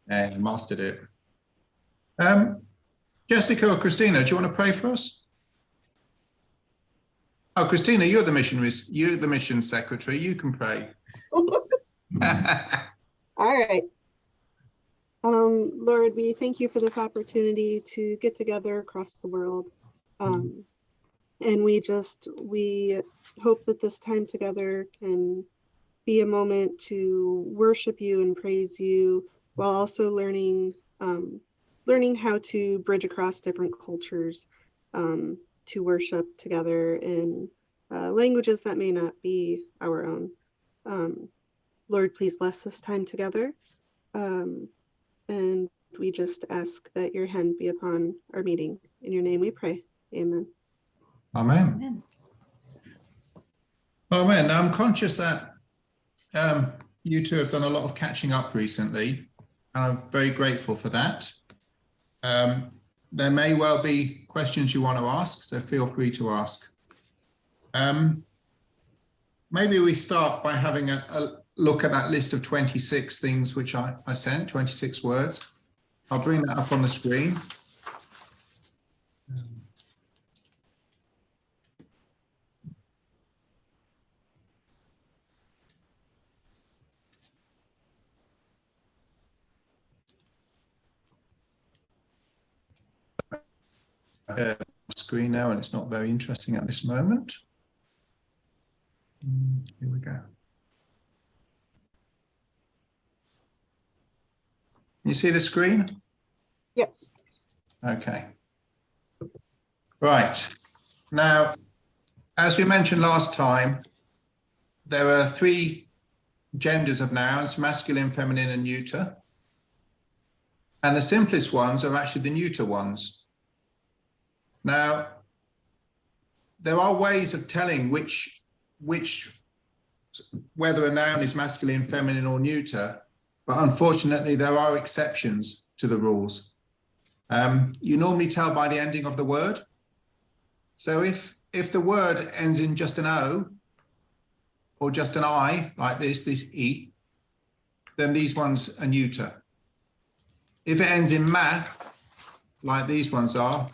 And you mastered it. Jessica or Christina, do you want to pray for us? Oh, Christina, you're the mission secretary. You can pray. All right. Lord, we thank you for this opportunity to get together across the world. And we hope that this time together can be a moment to worship you and praise you, while also learning how to bridge across different cultures, to worship together in languages that may not be our own. Lord, please bless this time together. And we just ask that your hand be upon our meeting. In your name we pray. Amen. Amen. Amen. Now, I'm conscious that you two have done a lot of catching up recently, and I'm very grateful for that. There may well be questions you want to ask, so feel free to ask. Maybe we start by having a look at that list of 26 things which I sent, 26 words. I'll bring that up on the screen. Screen now, and it's not very interesting at this moment. Here we go. You see the screen? Yes. Okay. Right. Now, as we mentioned last time, there are 3 genders of nouns: masculine, feminine, and neuter. And the simplest ones are actually the neuter ones. Now, there are ways of telling whether a noun is masculine, feminine, or neuter, but unfortunately there are exceptions to the rules. You normally tell by the ending of the word. So if the word ends in just an O or just an I, like this E, then these ones are neuter. If it ends in ma, like these ones are,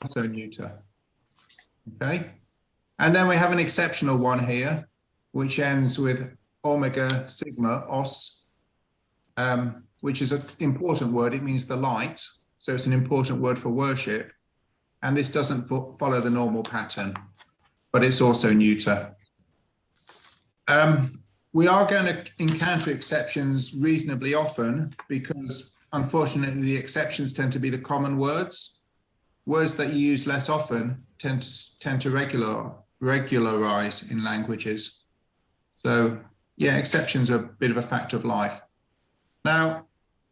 also neuter. Okay, and then we have an exceptional one here, which ends with omega, sigma, os, which is an important word. It means the light, so it's an important word for worship, and this doesn't follow the normal pattern, but it's also neuter. We are going to encounter exceptions reasonably often, because unfortunately the exceptions tend to be the common words. Words that you use less often tend to regularize in languages. So yeah, exceptions are a bit of a fact of life. Now,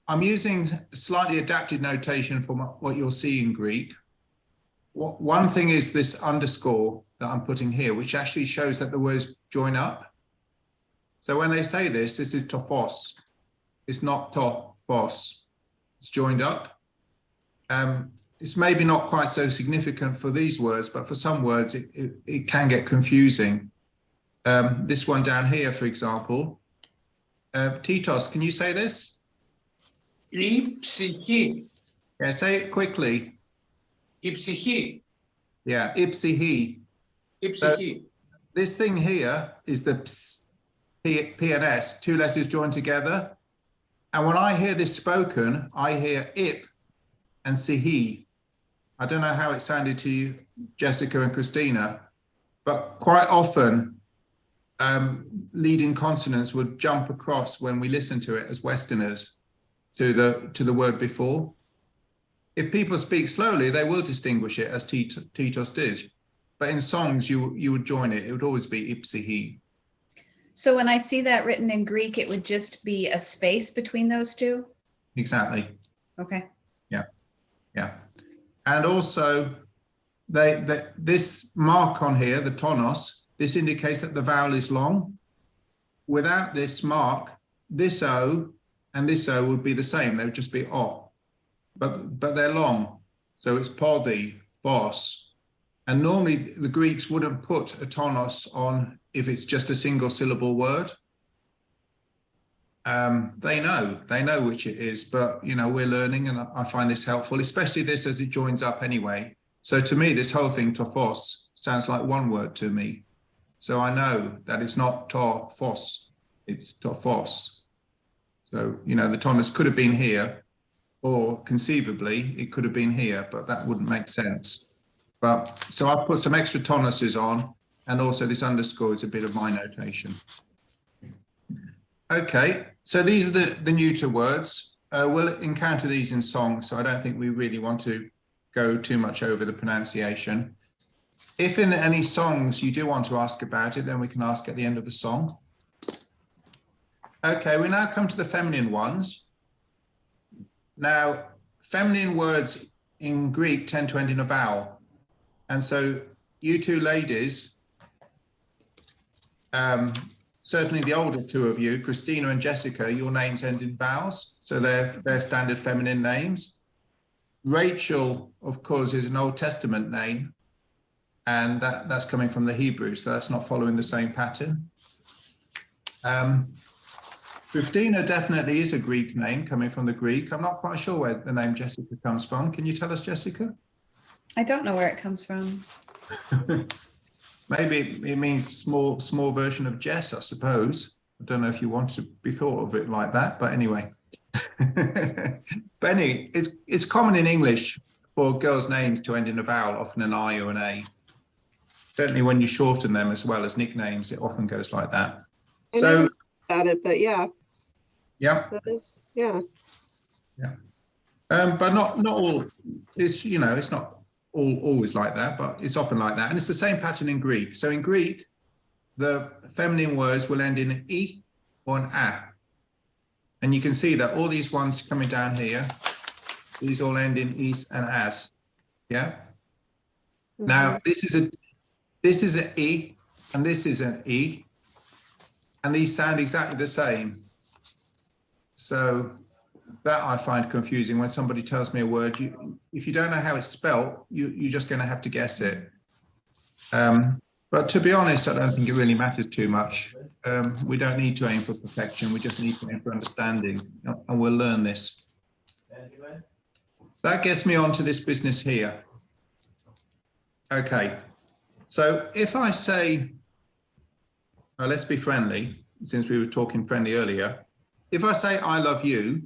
I'm using slightly adapted notation for what you'll see in Greek. One thing is this underscore that I'm putting here, which actually shows that the words join up. So when they say this is tophos. It's not tophos. It's joined up. It's maybe not quite so significant for these words, but for some words it can get confusing. This one down here, for example. Titos, can you say this? Η ψυχή. Yeah, say it quickly. Η ψυχή. Yeah, ipsihi. Η ψυχή. This thing here is the ps, P and S, 2 letters joined together. And when I hear this spoken, I hear ip and sihi. I don't know how it sounded to you, Jessica and Christina, but quite often leading consonants would jump across when we listen to it as Westerners to the word before. If people speak slowly, they will distinguish it as Titos did, but in songs you would join it. It would always be ipsihi. So when I see that written in Greek, it would just be a space between those two? Exactly. Okay. Yeah. And also, this mark on here, the tonos, this indicates that the vowel is long. Without this mark, this O and this O would be the same. They would just be O. But they're long. So it's pόδι, phos. And normally the Greeks wouldn't put a tonos on if it's just a single syllable word. they know which it is, but you know, we're learning, and I find this helpful, especially this as it joins up anyway. So to me, this whole thing, tophos, sounds like one word to me. So I know that it's not tophos, it's tophos. So, you know, the tonus could have been here, or conceivably it could have been here, but that wouldn't make sense. But so I've put some extra tonuses on, and also this underscore is a bit of my notation. Okay, so these are the neuter words. We'll encounter these in song, so I don't think we really want to go too much over the pronunciation. If in any songs you do want to ask about it, then we can ask at the end of the song. Okay, we now come to the feminine ones. Now, feminine words in Greek tend to end in a vowel. And so you two ladies, certainly the older two of you, Christina and Jessica, your names end in vowels. So they're standard feminine names. Rachel, of course, is an Old Testament name, and that's coming from the Hebrew, so that's not following the same pattern. Christina definitely is a Greek name coming from the Greek. I'm not quite sure where the name Jessica comes from. Can you tell us, Jessica? I don't know where it comes from. Maybe it means small version of Jess, I suppose. I don't know if you want to be thought of it like that, but anyway. But anyway, it's common in English for girls' names to end in a vowel, often an I or an A. Certainly when you shorten them as well as nicknames, it often goes like that. I So never thought about it, but yeah. Yeah. That is, yeah. Yeah. But not all, it's, you know, it's not always like that, but it's often like that. And it's the same pattern in Greek. So in Greek, the feminine words will end in an I or an A. And you can see that all these ones coming down here, these all end in is and as. Yeah. Mm-hmm. Now this is an I and this is an I. And these sound exactly the same. So that I find confusing when somebody tells me a word. If you don't know how it's spelt, you're just going to have to guess it. But to be honest, I don't think it really matters too much. We don't need to aim for perfection. We just need to aim for understanding, and we'll learn this. That gets me on to this business here. Okay, so if I say, well, let's be friendly, since we were talking friendly earlier. If I say I love you,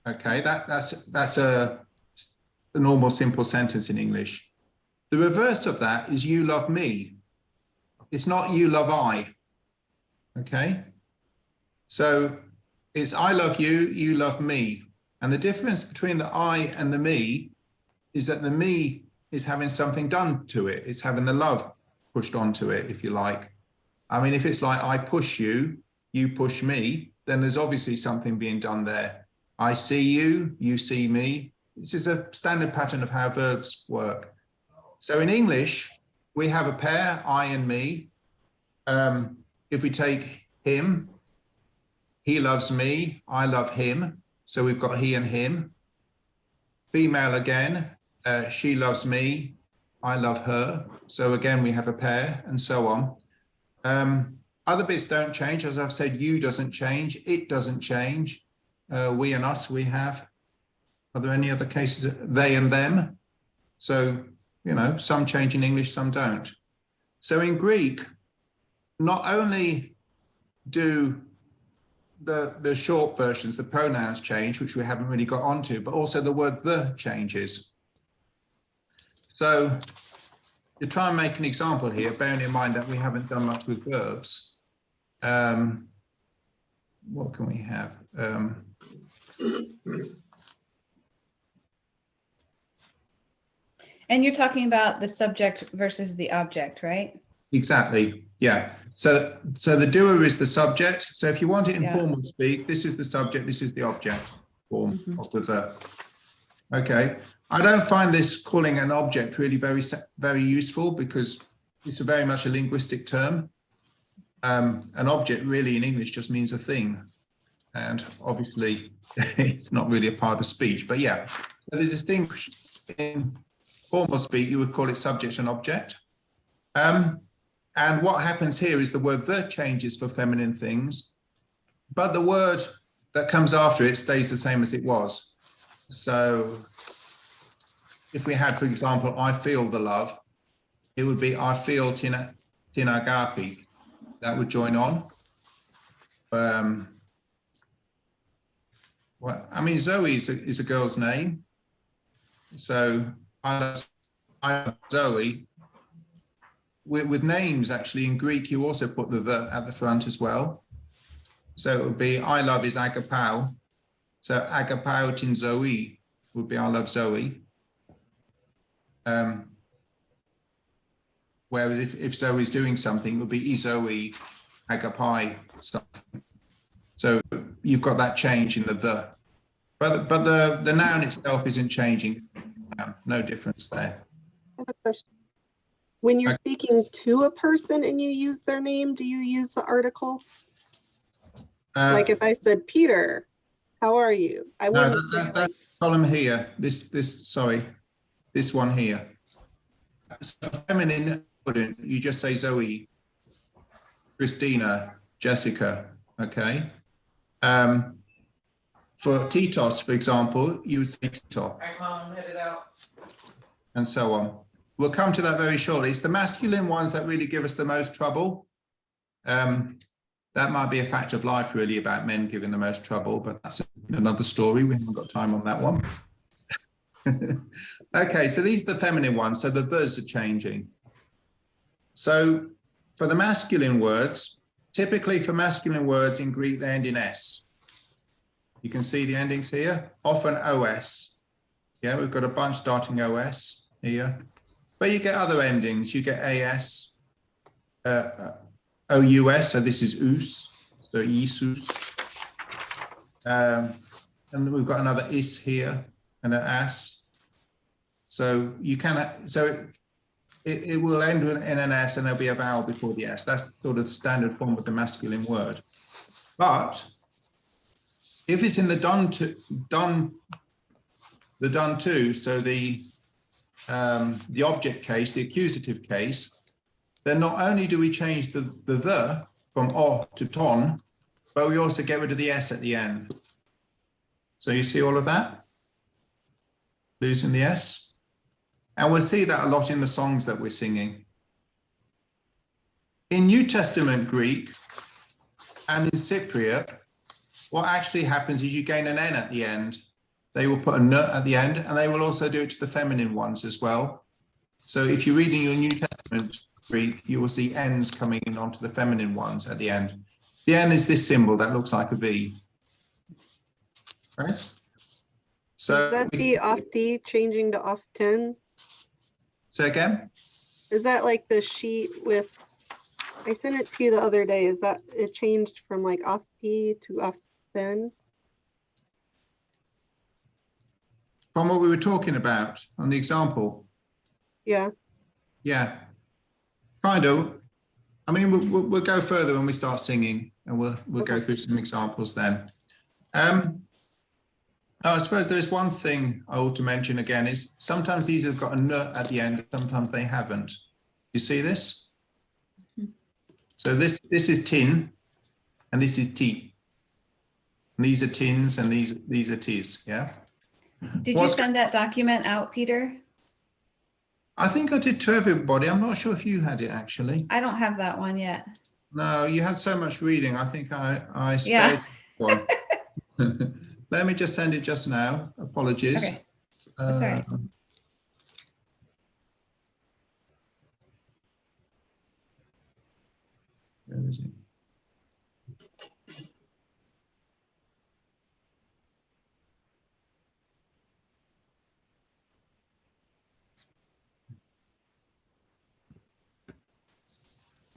okay, that's a normal simple sentence in English. The reverse of that is you love me. It's not you love I. Okay, so it's I love you, you love me. And the difference between the I and the me is that the me is having something done to it. It's having the love pushed onto it, if you like. I mean, if it's like I push you, you push me, then there's obviously something being done there. I see you, you see me. This is a standard pattern of how verbs work. So in English, we have a pair, I and me. If we take him, he loves me, I love him. So we've got he and him. Female again, she loves me, I love her. So again, we have a pair, and so on. Other bits don't change. As I've said, you doesn't change, it doesn't change. We and us, we have. Are there any other cases? They and them. So, you know, some change in English, some don't. So in Greek, not only do the short versions, the pronouns change, which we haven't really got onto, but also the word the changes. So to try and make an example here, bearing in mind that we haven't done much with verbs, what can we have? And you're talking about the subject versus the object, right? Exactly, yeah. So the doer is the subject. So if you want it in formal speak, this is the subject, this is the object form of the verb. Okay, I don't find this calling an object really very useful, because it's very much a linguistic term. An object really in English just means a thing. And obviously it's not really a part of speech, but yeah. So the distinction in formal speak, you would call it subject and object. And what happens here is the word the changes for feminine things. but the word that comes after it stays the same as it was. So if we had, for example, I feel the love, it would be I feel tin agapi. That would join on. Well, I mean, Zoe is a girl's name. So I love Zoe. With names, actually, in Greek, you also put the at the front as well. So it would be I love is agapao. So agapao tin Zoe would be I love Zoe. Whereas if Zoe's doing something, it would be Zoe agapai something. So you've got that change in the. But the noun itself isn't changing. No difference there. I have a question. When you're speaking to a person and you use their name, do you use the article? Like if I said, Peter, how are you? I No, wouldn't say like, column here. This one here. So feminine, you just say Zoe, Christina, Jessica. Okay. For Titos, for example, you would say Tito. All right, Mom, I'm headed out. And so on. We'll come to that very shortly. It's the masculine ones that really give us the most trouble. That might be a fact of life, really, about men giving the most trouble, but that's another story. We haven't got time on that one. Okay, so these are the feminine ones. So the thes are changing. So for the masculine words, typically for masculine words in Greek, they end in S. You can see the endings here, often OS. Yeah, we've got a bunch starting OS here. But you get other endings. You get AS, OUS, so this is us, so Isus. And we've got another is here and an as. So you can, so it will end in an S and there'll be a vowel before the S. That's sort of the standard form of the masculine word. But if it's in the done to, so the object case, the accusative case, then not only do we change the from o to ton, but we also get rid of the S at the end. So you see all of that? Losing the S. And we'll see that a lot in the songs that we're singing. In New Testament Greek and in Cypriot, what actually happens is you gain an N at the end. They will put a N at the end, and they will also do it to the feminine ones as well. So if you're reading your New Testament Greek, you will see N's coming in onto the feminine ones at the end. The N is this symbol that looks like a V. Right? So is that the ofti changing to often? Say again? Is that like the sheet with, I sent it to you the other day, is that it changed from like ofti to often? From what we were talking about on the example? Yeah. Yeah, kind of. I mean, we'll go further when we start singing, and we'll go through some examples then. I suppose there is one thing I ought to mention again is sometimes these have got a N at the end, sometimes they haven't. You see this? So this is tin, and this is tea. And these are tins, and these are teas. Yeah. Did you send that document out, Peter? I think I did to everybody. I'm not sure if you had it actually. I don't have that one yet. No, you had so much reading. I think I spared one. Let me just send it just now. Apologies. Okay. That's all right. Where is it?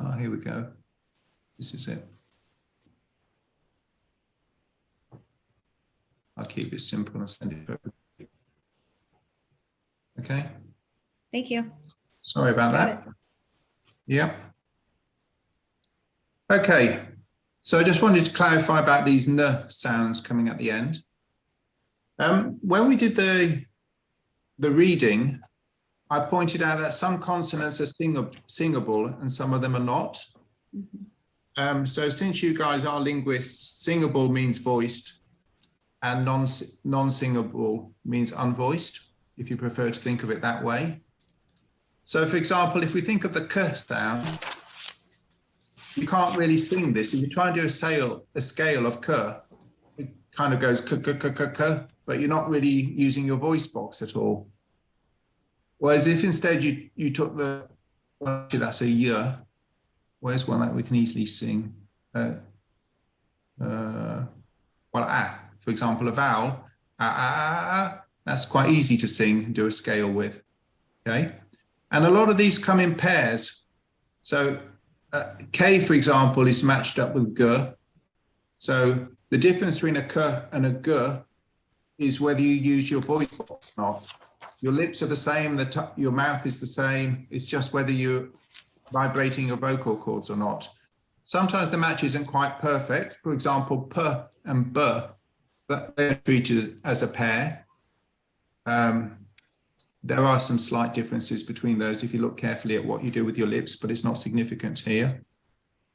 Oh, here we go. This is it. I'll keep it simple and send it to everybody. Okay. Thank you. Sorry about Got that. Yeah. Okay. So I just wanted to clarify about these N sounds coming at the end. When we did the reading, I pointed out that some consonants are singable and some of them are not. Mm-hmm. So since you guys are linguists, singable means voiced and non-singable means unvoiced, if you prefer to think of it that way. So for example, if we think of the k sound, you can't really sing this. If you try and do a scale of k, it kind of goes k, k, k, k, k, but you're not really using your voice box at all. Whereas if instead you took the, well, actually that's a y, where's one that we can easily sing? Well, for example, a vowel, that's quite easy to sing and do a scale with, okay? And a lot of these come in pairs. So K, for example, is matched up with G. So the difference between a K and a G is whether you use your voice box or not. Your lips are the same, your mouth is the same. It's just whether you're vibrating your vocal cords or not. Sometimes the match isn't quite perfect. For example, P and B, they're treated as a pair. There are some slight differences between those if you look carefully at what you do with your lips, but it's not significant here.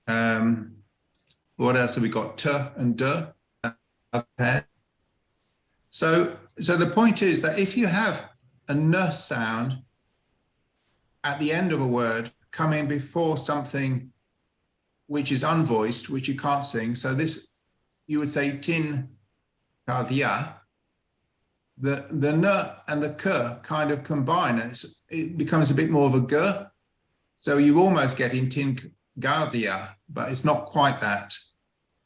What else have we got? T and D, a pair. So the point is that if you have a N sound at the end of a word coming before something which is unvoiced, which you can't sing, so this, you would say tin kardia, the N and the K kind of combine and it becomes a bit more of a G. So you almost get in tin gardia, but it's not quite that.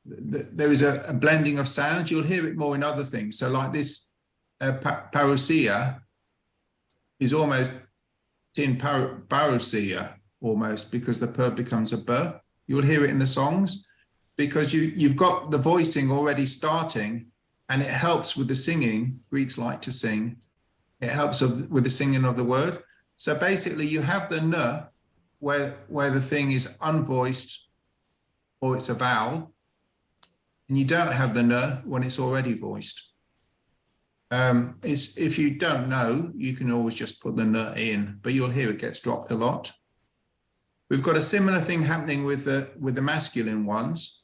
There is a blending of sounds. You'll hear it more in other things. So like this parusia is almost tin parusia almost, because the P becomes a B. You'll hear it in the songs because you've got the voicing already starting, and it helps with the singing. Greeks like to sing. It helps with the singing of the word. So basically you have the N where the thing is unvoiced or it's a vowel, and you don't have the N when it's already voiced. If you don't know, you can always just put the N in, but you'll hear it gets dropped a lot. We've got a similar thing happening with the masculine ones.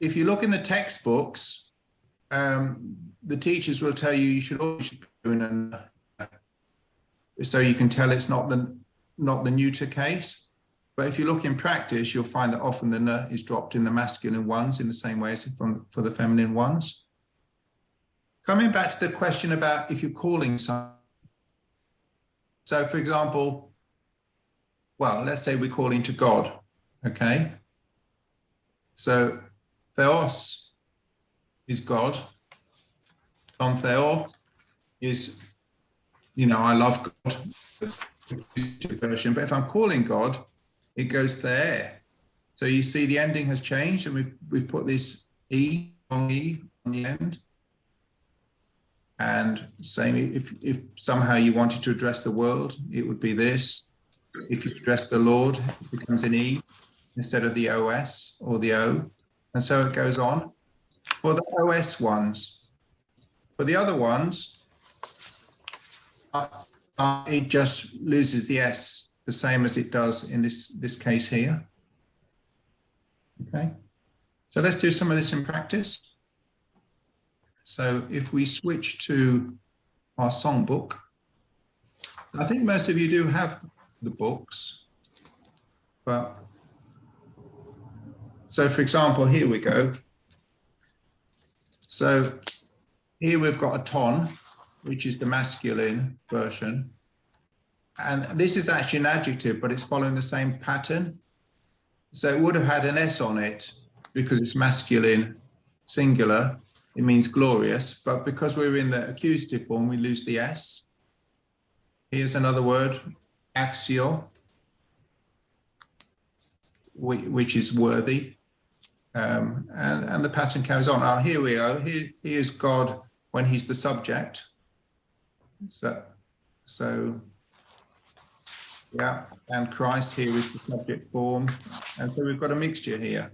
If you look in the textbooks, the teachers will tell you should always be doing an, so you can tell it's not the neuter case. But if you look in practice, you'll find that often the N is dropped in the masculine ones in the same way as for the feminine ones. Coming back to the question about if you're calling someone. So for example, well, let's say we're calling to God, okay? So Theos is God. Don Theo is, I love God, version. But if I'm calling God, it goes there. So you see the ending has changed, and we've put this E, long E on the end. And same, if somehow you wanted to address the world, it would be this. If you address the Lord, it becomes an E instead of the OS or the O. And so it goes on. For the OS ones, for the other ones, it just loses the S, the same as it does in this case here. Okay, so let's do some of this in practice. So if we switch to our songbook, I think most of you do have the books, but so for example, here we go. So here we've got a ton, which is the masculine version. And this is actually an adjective, but it's following the same pattern. So it would have had an S on it because it's masculine, singular. It means glorious, but because we're in the accusative form, we lose the S. Here's another word, axio, which is worthy. And the pattern carries on. Oh, here we go. Here's God when he's the subject. So yeah, and Christ here is the subject form. And so we've got a mixture here.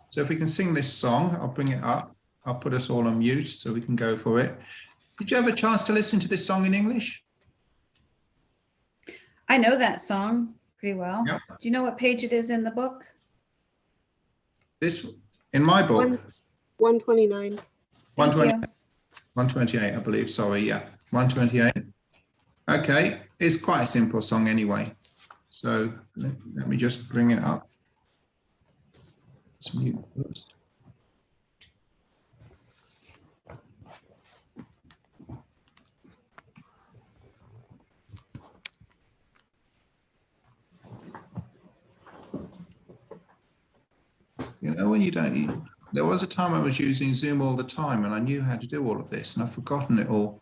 So if we can sing this song, I'll bring it up. I'll put us all on mute so we can go for it. Did you have a chance to listen to this song in English? I know that song pretty well. Yep. Do you know what page it is in the book? This, in my book, 129. Thank 120, you. 128, I believe. Sorry, yeah, 128. Okay, it's quite a simple song anyway. So let me just bring it up. Let's mute first. You know, when you don't, there was a time I was using Zoom all the time and I knew how to do all of this and I've forgotten it all.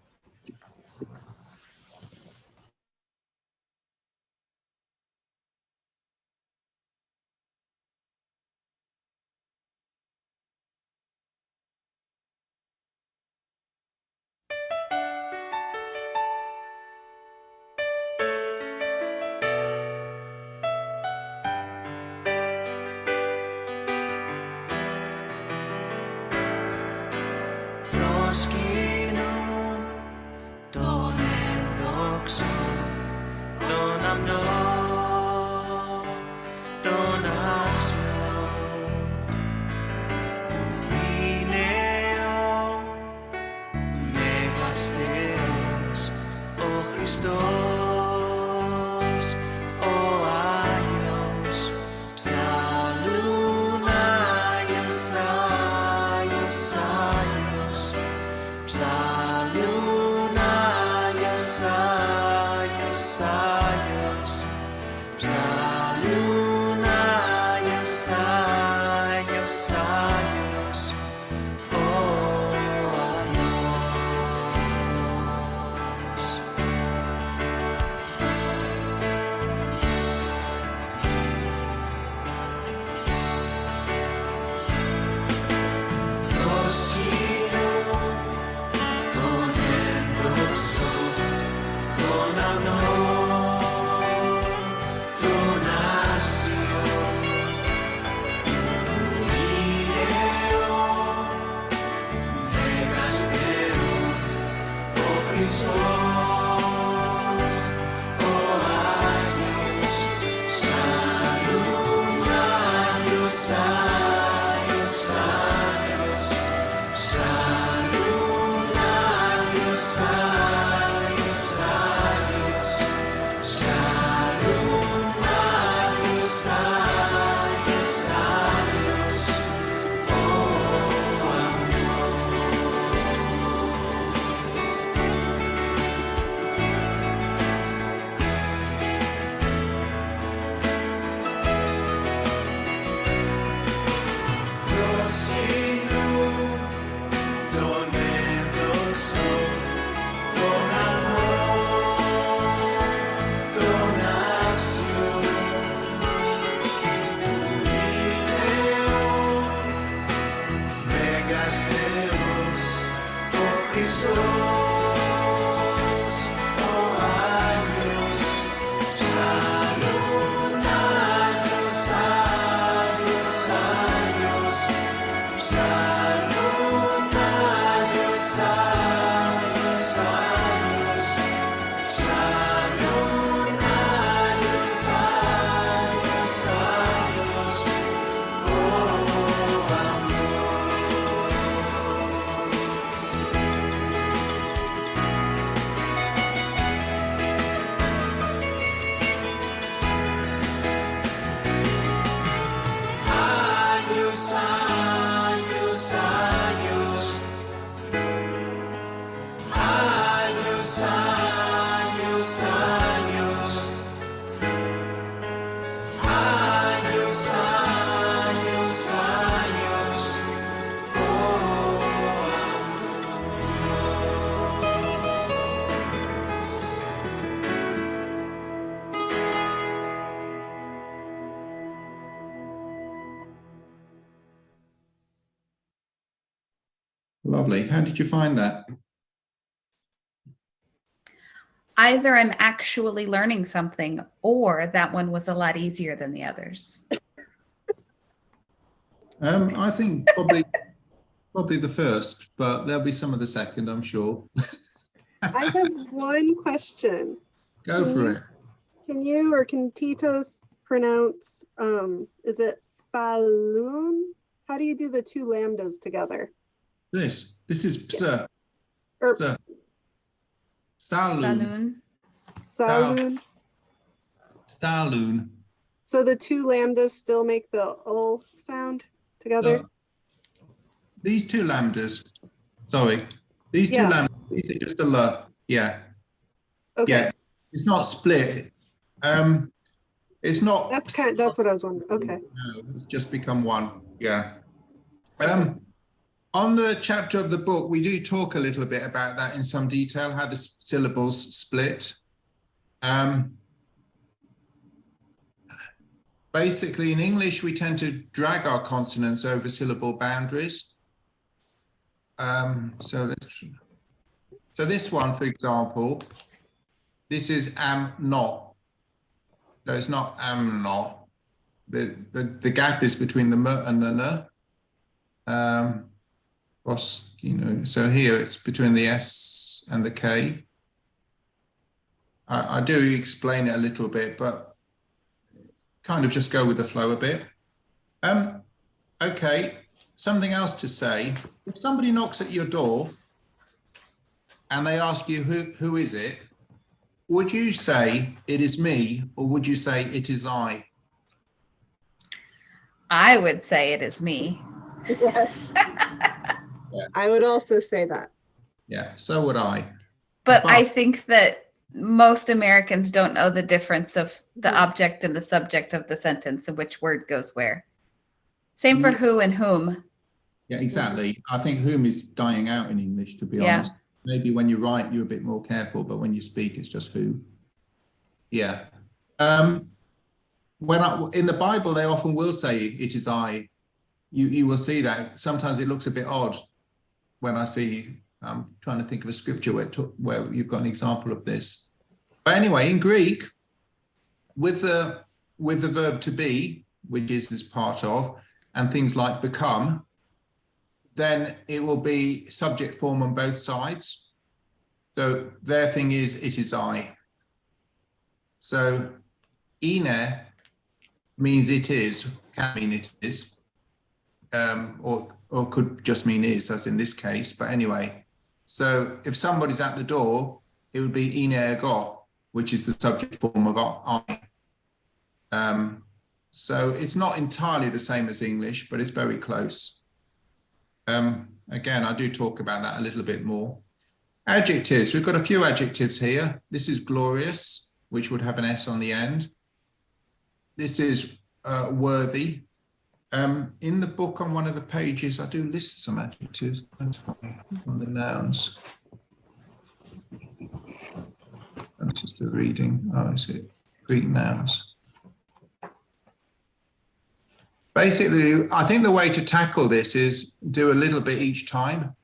Προσκυνούν τον ενδόξο, τον Αμνό, τον άξιο, που είναι ο Μέγας Θεός, ο Χριστός, ο Άγιος, ψαλούν Άγιος, Άγιος, Άγιος, ψαλούν Άγιος, Άγιος, Άγιος, ψαλούν Άγιος, Άγιος, Άγιος, ο Αμνός. Προσκυνούν τον ενδόξο, τον Αμνό, τον άξιο, που είναι ο Μέγας Θεός, ο Χριστός, ο Άγιος, ψαλούν Άγιος, Άγιος, Άγιος, ψαλούν Άγιος, Άγιος, Άγιος, ψαλούν Άγιος, Άγιος, Άγιος, ο Αμνός. Προσκυνούν τον ενδόξο, τον Αμνό, τον άξιο, που είναι ο Μέγας Θεός, ο Χριστός, ο Άγιος, ψαλούν Άγιος, Άγιος, Άγιος, ψαλούν Άγιος, Άγιος, Άγιος, ψαλούν Άγιος, Άγιος, Άγιος, ο Αμνός. Άγιος, Άγιος, Άγιος, Άγιος, Άγιος, Άγιος, Άγιος, Άγιος, Άγιος, ο Lovely. How did you find that? Either I'm actually learning something or that one was a lot easier than the others. I think probably the first, but there'll be some of the second, I'm sure. I have one question. Go for it. Can you or can Titos pronounce, is it Falun? how do you do the two lambdas together? This is psa. Or Sir. Saloon. Saloon. saloon? Saloon. So the two lambdas still make the ul sound together? These two lambdas, sorry, these two Yeah. lambdas, these are just a l. Yeah. Okay, Yeah. It's not split. It's not. that's what I was wondering. Okay. No, it's just become one. Yeah. On the chapter of the book, we do talk a little bit about that in some detail, how the syllables split. Basically, in English, we tend to drag our consonants over syllable boundaries. So this one, for example, this is Amnó. So it's not Amnó. The gap is between the m and the n. So here it's between the s and the k. I do explain it a little bit, but kind of just go with the flow a bit. Okay, something else to say. If somebody knocks at your door and they ask you who is it, would you say it is me, or would you say it is I? I would say it is me. Yes. I would also say that. Yeah, so would I. But I think that most Americans don't know the difference of the object and the subject of the sentence and which word goes where. Same for who and whom. Yeah, exactly. I think whom is dying out in English, to be Yeah. honest. Maybe when you write, you're a bit more careful, but when you speak, it's just who. Yeah. In the Bible, they often will say it is I. You will see that. Sometimes it looks a bit odd when I see, I'm trying to think of a scripture where you've got an example of this. But anyway, in Greek, with the verb to be, which is part of, and things like become, then it will be subject form on both sides. So their thing is, it is I. So ine means it is, can mean it is, or could just mean is, as in this case. But anyway, so if somebody's at the door, it would be ine ego, which is the subject form of I. So it's not entirely the same as English, but it's very close. Again, I do talk about that a little bit more. Adjectives, we've got a few adjectives here. This is glorious, which would have an S on the end. This is worthy. In the book on one of the pages, I do list some adjectives, don't I, on the nouns. That's just the reading. Oh, is it Greek nouns? Basically, I think the way to tackle this is do a little bit each time.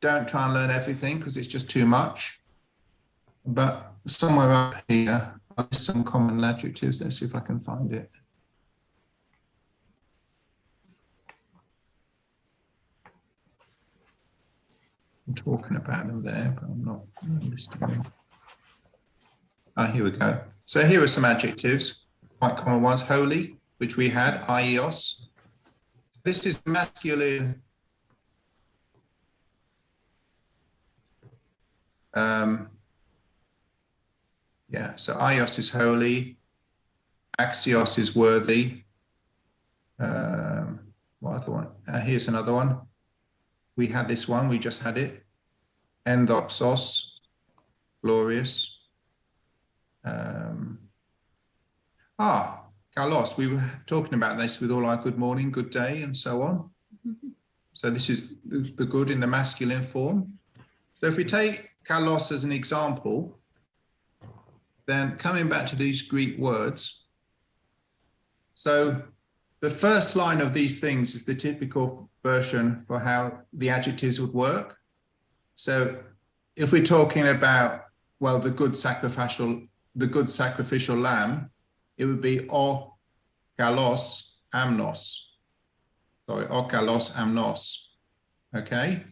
Don't try and learn everything because it's just too much. But somewhere up here, I'll list some common adjectives. Let's see if I can find it. I'm talking about them there, but I'm not listing them. Ah, here we go. So here are some adjectives, quite common ones. Holy, which we had, aios. This is masculine. Yeah, so aios is holy. Axios is worthy. What other one? Here's another one. We had this one, we just had it. Endoxos, glorious. Kalos, we were talking about this with all our good morning, good day, and so on. So this is the good in the masculine form. So if we take kalos as an example, then coming back to these Greek words. So the first line of these things is the typical version for how the adjectives would work. So if we're talking about, well, the good sacrificial lamb, it would be o kalos amnos. Sorry, o kalos amnos. Okay.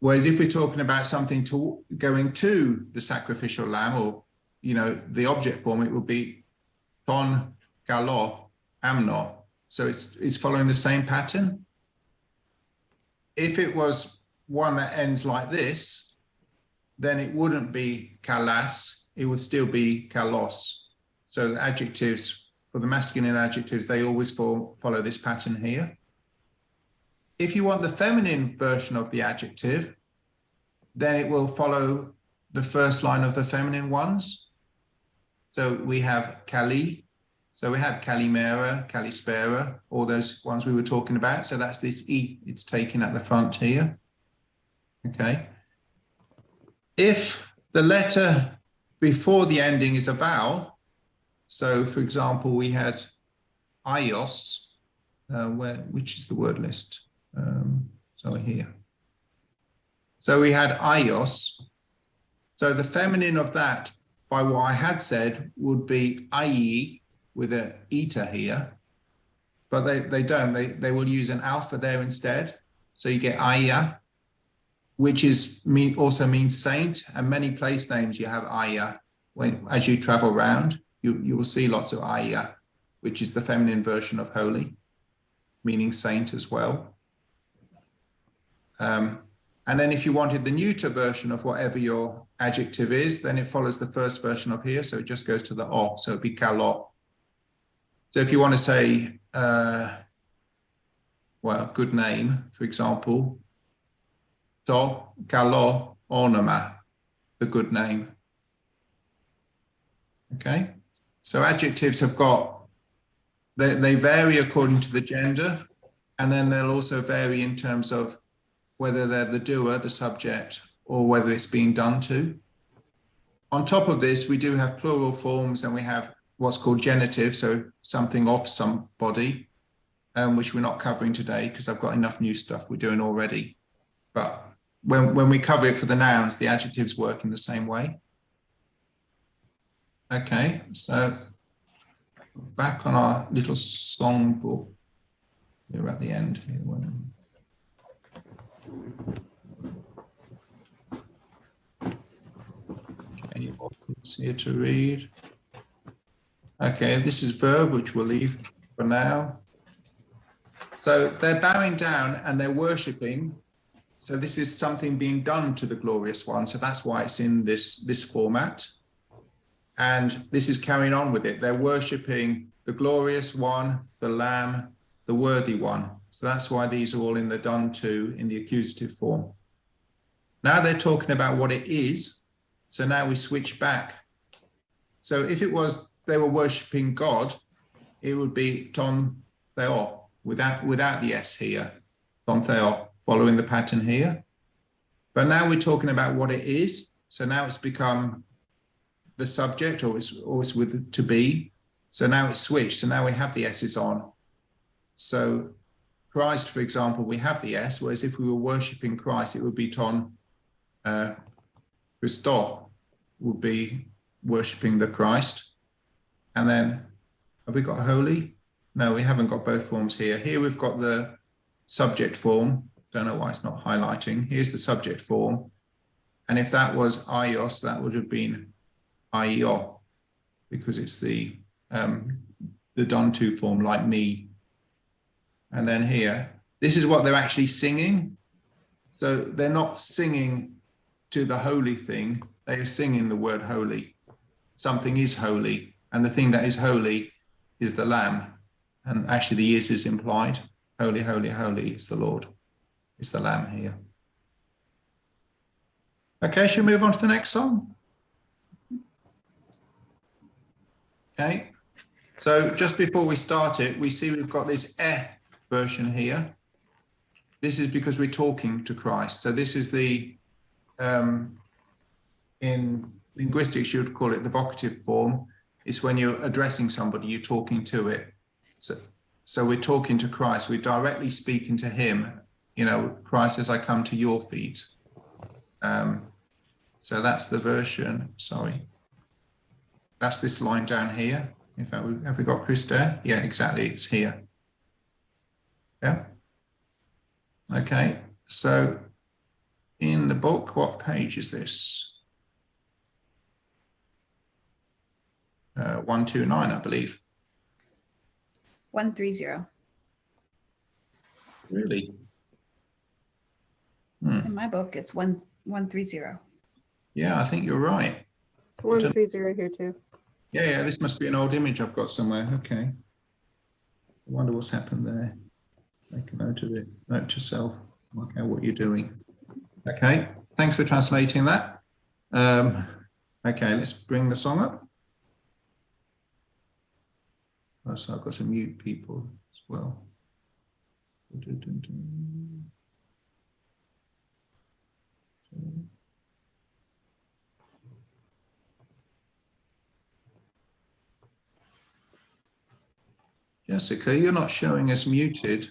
Whereas if we're talking about something going to the sacrificial lamb, or the object form, it would be ton kalo amno. So it's following the same pattern. If it was one that ends like this, then it wouldn't be kalas, it would still be kalos. So the adjectives, for the masculine adjectives, they always follow this pattern here. If you want the feminine version of the adjective, then it will follow the first line of the feminine ones. So we have kali. So we had kalimera, kalispera, all those ones we were talking about. So that's this E, it's taken at the front here. Okay. If the letter before the ending is a vowel, so for example, we had ios, which is the word list? So here. So we had ios. So the feminine of that, by what I had said, would be ai, with an eta here, but they don't. They will use an alpha there instead. So you get Aya, which also means saint, and many place names you have Aya. As you travel around, you will see lots of Aya, which is the feminine version of holy, meaning saint as well. And then if you wanted the neuter version of whatever your adjective is, then it follows the first version of here. So it just goes to the O. So it'd be kalo. So if you want to say, well, good name, for example, to kalo όνομα, the good name. Okay, so adjectives have got, they vary according to the gender, and then they'll also vary in terms of whether they're the doer, the subject, or whether it's being done to. On top of this, we do have plural forms, and we have what's called genitive, so something of somebody, which we're not covering today because I've got enough new stuff we're doing already. But when we cover it for the nouns, the adjectives work in the same way. Okay, so back on our little song book, we're at the end here. Okay, what's here to read? Okay, this is verb, which we'll leave for now. So they're bowing down and they're worshipping. So this is something being done to the glorious one. So that's why it's in this format. And this is carrying on with it. They're worshipping the glorious one, the lamb, the worthy one. So that's why these are all in the done to in the accusative form. Now they're talking about what it is. So now we switch back. So if it was they were worshipping God, it would be ton Theó, without the S here, ton Theó, following the pattern here. But now we're talking about what it is. So now it's become the subject, or it's with to be. So now it's switched. So now we have the S's on. So Christ, for example, we have the S, whereas if we were worshipping Christ, it would be ton Christo, would be worshipping the Christ. And then, have we got holy? No, we haven't got both forms here. Here we've got the subject form. Don't know why it's not highlighting. Here's the subject form. And if that was ios, that would have been io, because it's the done to form, like me. And then here, this is what they're actually singing. So they're not singing to the holy thing. They are singing the word holy. Something is holy. And the thing that is holy is the Lamb. And actually the is implied. Holy, holy, holy is the Lord. It's the Lamb here. Okay, shall we move on to the next song? Okay. So just before we start it, we see we've got this version here. This is because we're talking to Christ. So this is the, in linguistics, you would call it the vocative form. It's when you're addressing somebody, you're talking to it. So we're talking to Christ. We're directly speaking to him. You know, Christ, as I come to your feet. So that's the version. Sorry. That's this line down here. In fact, have we got Chris there? Yeah, exactly. It's here. Yeah. Okay. So in the book, what page is this? 129, I believe. 130. Really? In my book, it's 1130. Yeah, I think you're right. 130 here too. Yeah, this must be an old image I've got somewhere. Okay. I wonder what's happened there. Make a note of it. Note to self. Work out what you're doing. Okay, thanks for translating that. Okay, let's bring the song up. Oh, so I've got to mute people as well. Jessica, you're not showing as muted.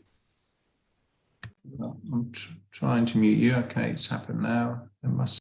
Well, I'm trying to mute you. Okay, it's happened now. There must.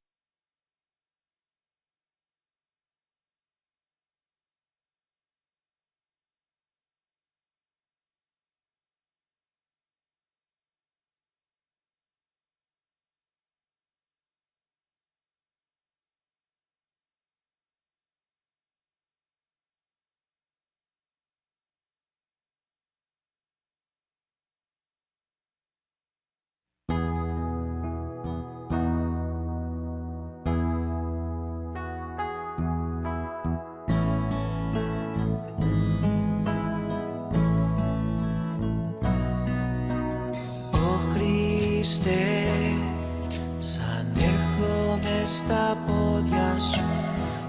Σαν έρχομαι στα πόδια σου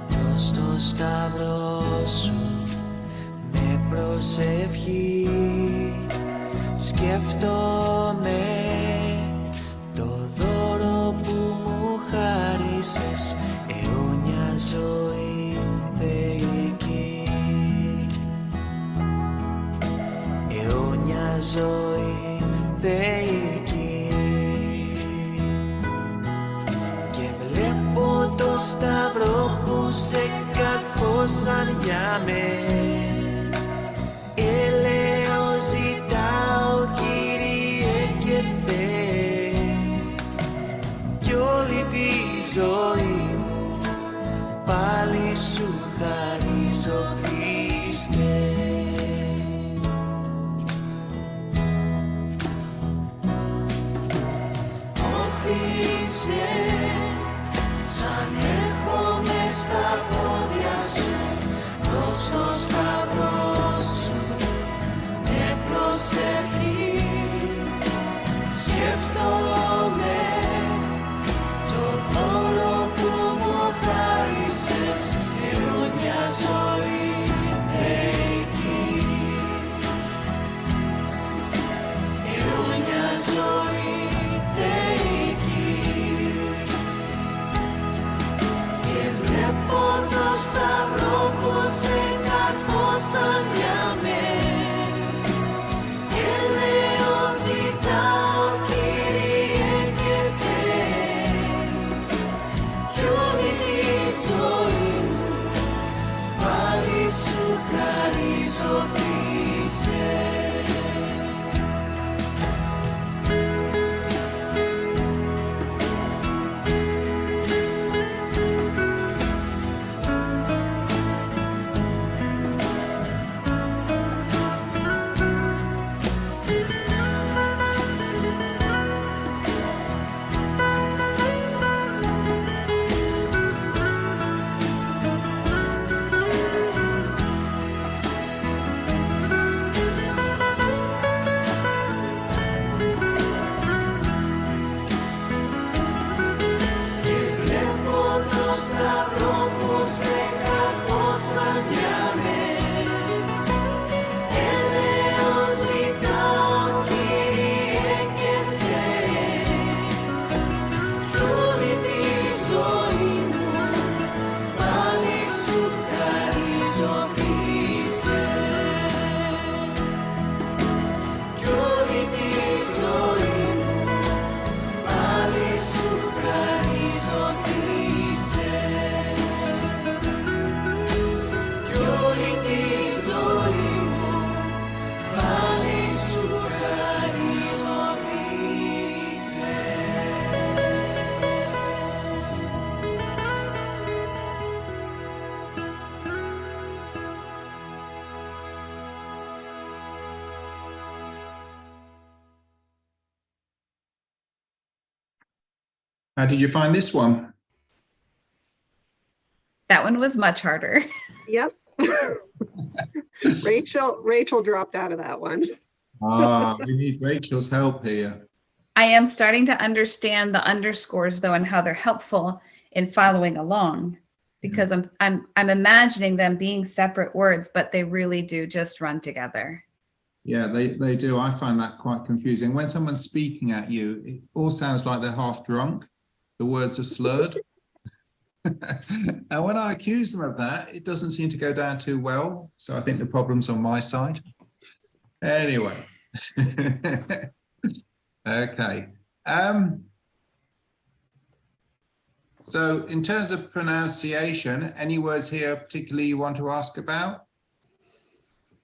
προς το σταυρό σου με προσευχή σκέφτομαι το δώρο που μου χάρισες αιώνια ζωή θεϊκή αιώνια ζωή θεϊκή το σταυρό που σε καρφώσαν για με έλεος ζητάω Κύριε και Θεέ κι όλη τη ζωή μου πάλι σου χαρίζω Χριστέ. Στο σταυρό σου με προσευχή σκέφτομαι το δώρο που μου χάρισες αιώνια ζωή θεϊκή αιώνια ζωή θεϊκή και βλέπω το σταυρό που σε καρφώσαν για με έλεος ζητάω Κύριε και Θεέ κι όλη τη ζωή μου πάλι σου χαρίζω Χριστέ. Πάλι σου χαρίζω Χριστέ. How did you find this one? That one was much harder. Yep. Rachel dropped out of that one. We need Rachel's help here. I am starting to understand the underscores though and how they're helpful in following along, because I'm imagining them being separate words, but they really do just run together. Yeah, they do. I find that quite confusing. When someone's speaking at you, it all sounds like they're half drunk. The words are slurred. And when I accuse them of that, it doesn't seem to go down too well. So I think the problem's on my side. Anyway. Okay. So in terms of pronunciation, any words here particularly you want to ask about?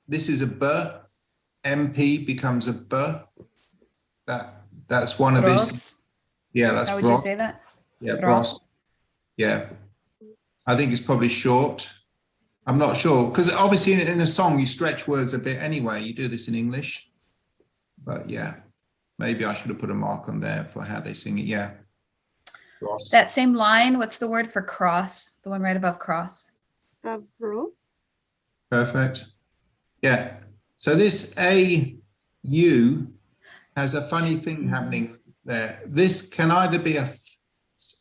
This is a B. MP becomes a B. That's one of these. Yeah, that's How would you say that? Yeah, Bros. Yeah, I think it's probably short. I'm not sure, because obviously in a song you stretch words a bit anyway. You do this in English, but yeah, maybe I should have put a mark on there for how they sing it. Yeah. Cross. That same line, what's the word for cross? The one right above cross. Stαυρό. Perfect. Yeah. So this AU has a funny thing happening there. This can either be an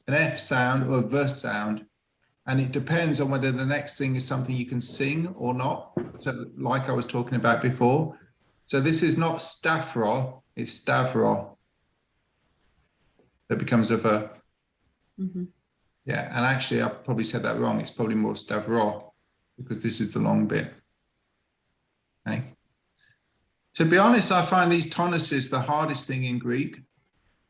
F sound or a verse sound, and it depends on whether the next thing is something you can sing or not. So like I was talking about before. So this is not stαυρό, it's σταυρό. It becomes a verb. Mm-hmm. Yeah, and actually I probably said that wrong. It's probably more σταυρό because this is the long bit. Okay. To be honest, I find these tonuses the hardest thing in Greek.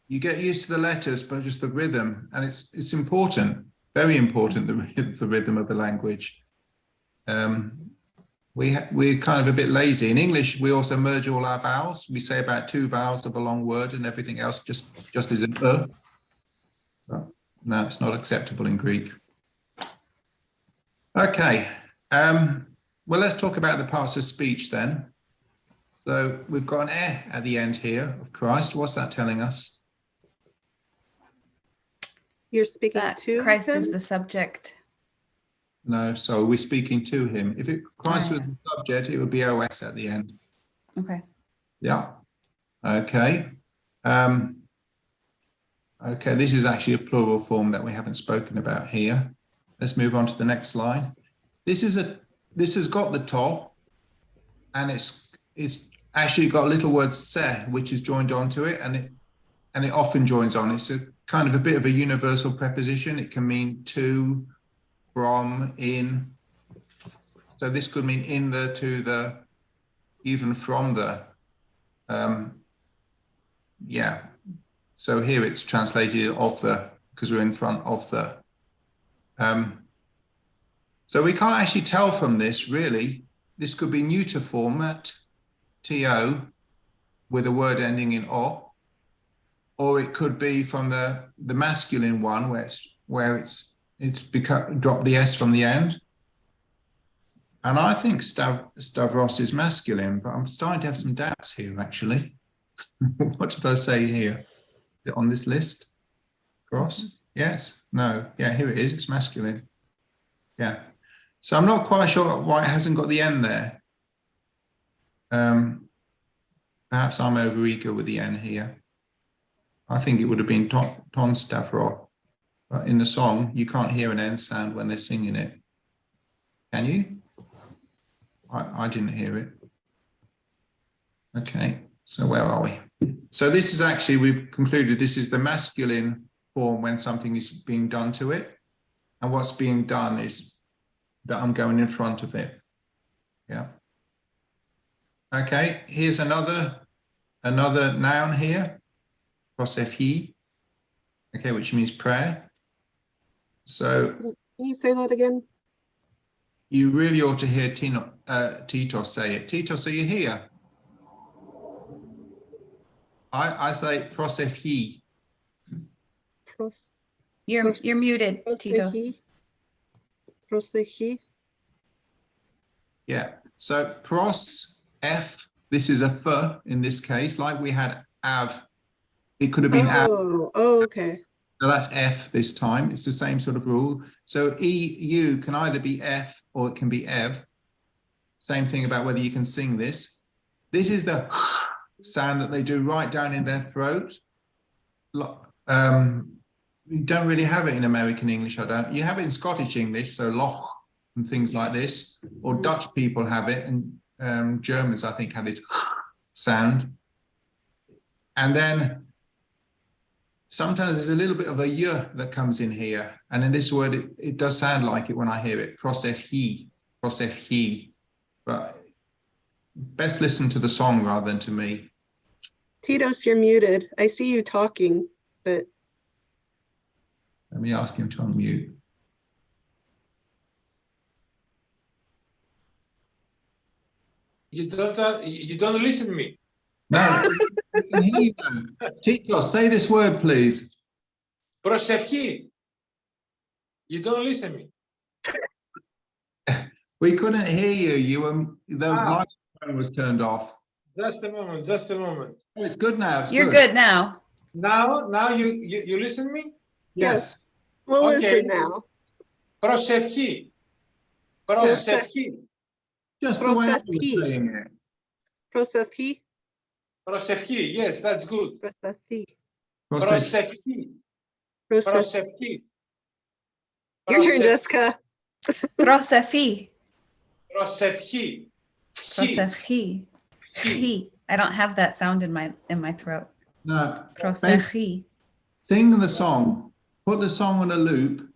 You get used to the letters, but just the rhythm, and it's important, very important, the rhythm of the language. We're kind of a bit lazy. In English, we also merge all our vowels. We say about 2 vowels of a long word, and everything else just is an So, no, it's not acceptable in Greek. Okay. Well, let's talk about the parts of speech then. So we've got an at the end here of Christ. What's that telling us? You're speaking That to Christ him? is the subject. No, so we're speaking to him. If Christ was the subject, it would be OS at the end. Okay. Yeah. Okay. Okay, this is actually a plural form that we haven't spoken about here. Let's move on to the next slide. This has got the to, and it's actually got a little word se, which is joined onto it, and it often joins on. It's a kind of a bit of a universal preposition. It can mean to, from, in. So this could mean in the, to the, even from the. Yeah. So here it's translated of the, because we're in front of the. So we can't actually tell from this really. This could be neuter format, to, with a word ending in o, or it could be from the masculine one where it's become drop the s from the end. And I think stavros is masculine, but I'm starting to have some doubts here actually. What did I say here? Is it on this list? Cross? Yes? No? Yeah, here it is. It's masculine. Yeah. So I'm not quite sure why it hasn't got the N there. Perhaps I'm over eager with the N here. I think it would have been ton stαυρό. But in the song, you can't hear an N sound when they're singing it. Can you? I didn't hear it. Okay, so where are we? So this is actually, we've concluded this is the masculine form when something is being done to it. And what's being done is that I'm going in front of it. Yeah. Okay, here's another noun here, prosephi, okay, which means prayer. So Can you say that again? you really ought to hear Titos say it. Titos, are you here? I say prosephi. You're muted, Titos. Prosephi. Yeah, so pros, F, this is a f in this case, like we had av. It could have been av. Oh, okay. So that's F this time. It's the same sort of rule. So EU can either be F or it can be EV. Same thing about whether you can sing this. This is the sound that they do right down in their throat. You don't really have it in American English, I don't. You have it in Scottish English, so loch and things like this. Or Dutch people have it, and Germans, I think, have this sound. And then sometimes there's a little bit of a y that comes in here. And in this word, it does sound like it when I hear it. Prosefhi, prosefhi. But best listen to the song rather than to me. Titos, you're muted. I see you talking, but Let me ask him to unmute. You don't listen to me. No, I can hear you now. Titos, say this word, please. Προσευχή. You don't listen to me. We couldn't hear you. The microphone was turned off. Just a moment, just a moment. Oh, it's good now. It's You're good now. Now you listen to me? Yes. we'll Okay. listen now. Προσευχή. Προσευχή. Just the way I was Prosefhi. saying it. Prosefhi. Προσευχή. Yes, that's good. Prosefhi. Προσευχή. Προσευχή. Your turn, Jessica. Prosefi. Προσευχή. Prosefi. Chi. I don't have that sound in my throat. No. Prosechi. Sing the song. Put the song on a loop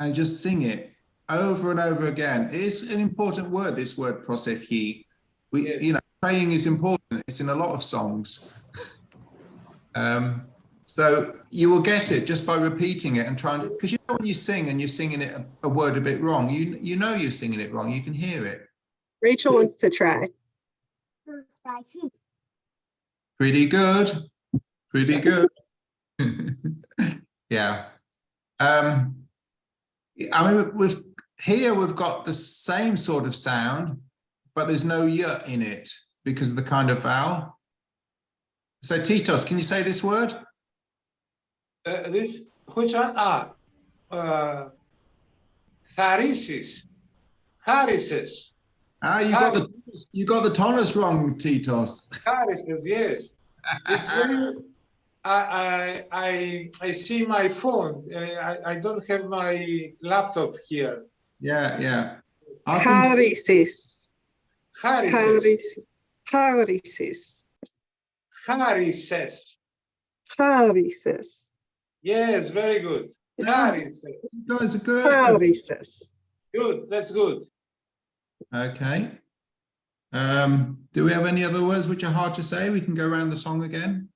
and just sing it over and over again. It is an important word, this word prosefhi. Yes. Praying is important. It's in a lot of songs. So you will get it just by repeating it and trying to, because when you sing and you're singing it a word a bit wrong, you know you're singing it wrong. You can hear it. Rachel wants to try. Pretty good. Pretty good. Yeah. I mean, we've got the same sort of sound, but there's no y in it because of the kind of vowel. So Titos, can you say this word? This, which one? Χαρίσεις. Χάρισες. You got the tonus wrong, Titos. Χάρισες, yes. It's very, I see my phone. I don't have my laptop here. Yeah. Harisis. Χάρισες. Harisis. Χάρισες. Harisis. Yes, very good. Χάρισες. You guys are good. Harisis. Good, that's good. Okay. Do we have any other words which are hard to say? We can go around the song again.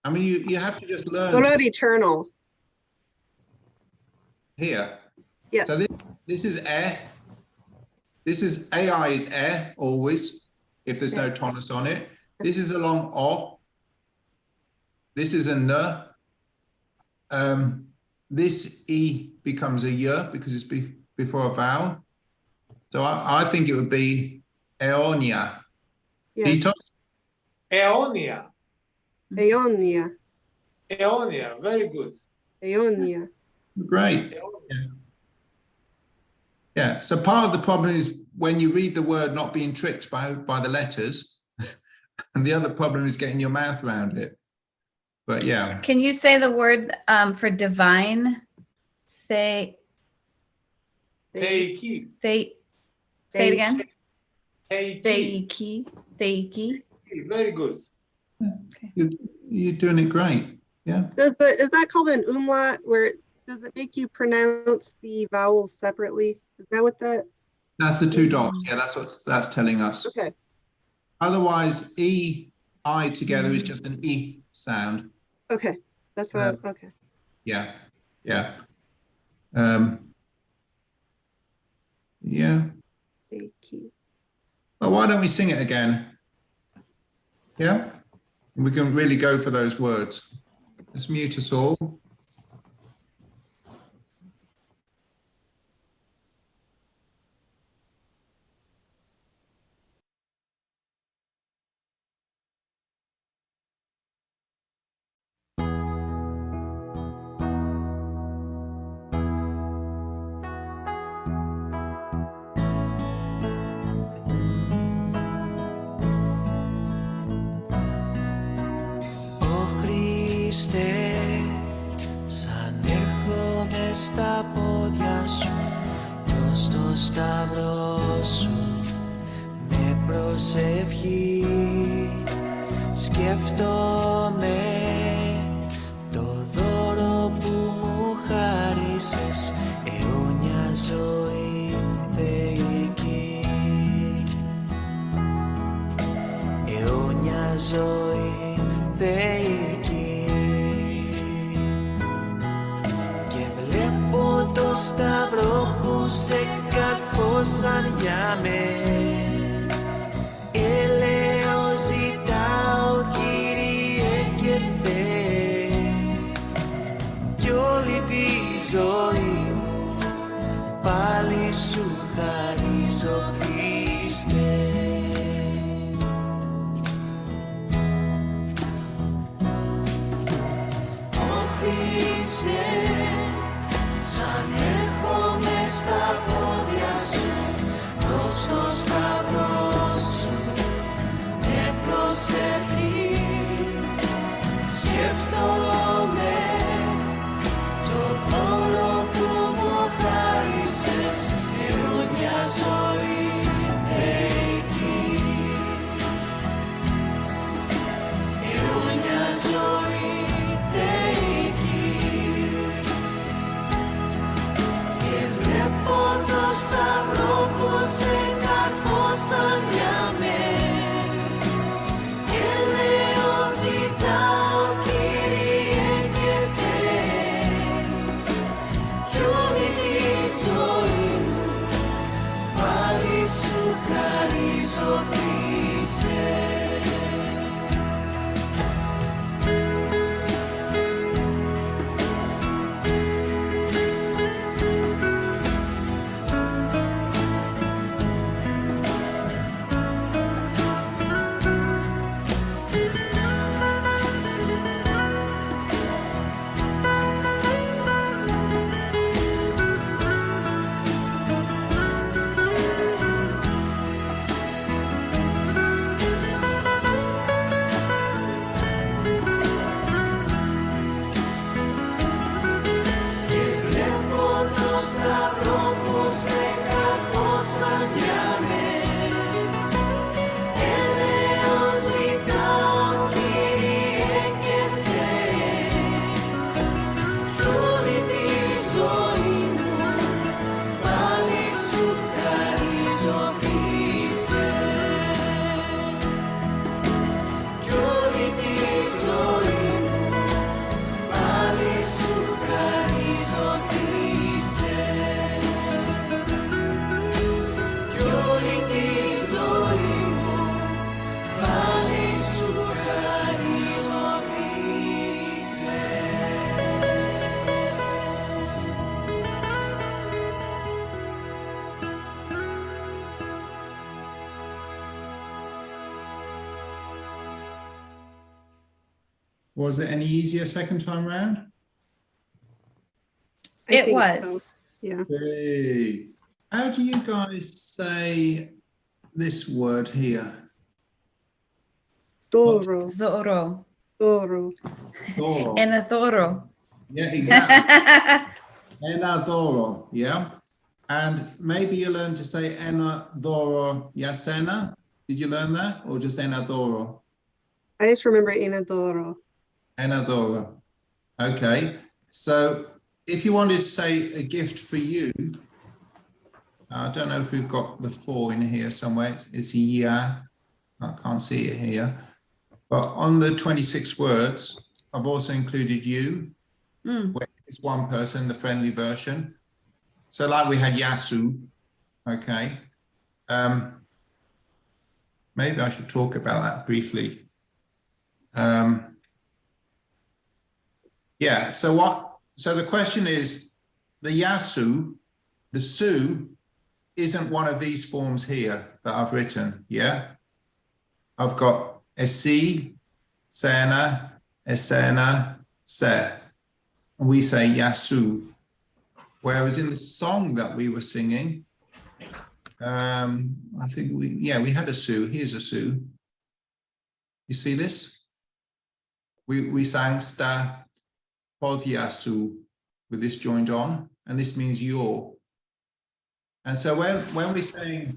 I mean, you have to just learn What about eternal? here. Yes. So this is air. This is AI is air always, if there's no tonus on it. This is a long o. This is a n. This e becomes a y because it's before a vowel. So I think it would be aeonia. Yes. Αιώνια. Aeonia. Αιώνια, very good. Aeonia. Great. Yeah. So part of the problem is when you read the word not being tricked by the letters, and the other problem is getting your mouth around it. But yeah. Can you say the word for divine? Say Θεϊκή. say it again. Θεϊκή. Theiki. Very good. You're doing it great. Yeah. Is that called an umlaut where does it make you pronounce the vowels separately? Is that what that? That's the two dots. Yeah, that's what that's telling us. Okay. Otherwise, E, I together is just an E sound. Okay. That's what. Okay. Yeah. Yeah. Yeah. Theiki. Well, why don't we sing it again? Yeah. We can really go for those words. Let's mute us all. Χριστέ, σαν έρχομαι στα πόδια σου, προς το σταυρό σου, με προσευχή σκέφτομαι το δώρο που μου χάρισες, αιώνια ζωή θεϊκή, αιώνια ζωή θεϊκή. Και βλέπω το σταυρό που σε καρφώσαν για με, ελέος ζητάω Κύριε και Θεέ, κι όλη τη ζωή μου πάλι σου χαρίζω Χριστέ. Χριστέ, σαν έρχομαι στα πόδια σου, προς το σταυρό σου, με προσευχή σκέφτομαι το δώρο που μου χάρισες, αιώνια ζωή θεϊκή, αιώνια ζωή θεϊκή. Το σταυρό που σε καρφώσαν για με, ελέος ζητάω Κύριε και Θεέ, κι όλη τη ζωή μου πάλι σου χαρίζω Χριστέ. Was it any easier second time round? I It think was. so. Yeah. Hey. How do you guys say this word here? Doro, Zoro. doro. Doro. And a thoro. Yeah, exactly. Enadoro, yeah? And maybe you learn to say enadoro yasena. Did you learn that? Or just enadoro? I just remember inadoro. Enadoro. Okay. So if you wanted to say a gift for you, I don't know if we've got the 4 in here somewhere. It's yeah. I can't see it here. But on the 26 words, I've also included you, where it's one person, the friendly version. So like we had Yasu, okay. Maybe I should talk about that briefly. Yeah, so the question is, the Yasu, the Su, isn't one of these forms here that I've written, yeah? I've got Esi, Sena, Esena, Se. And we say Yasu. Whereas in the song that we were singing, I think we had a Su. Here's a Su. You see this? we sang sta podiasu with this joined on, and this means your. And so when we say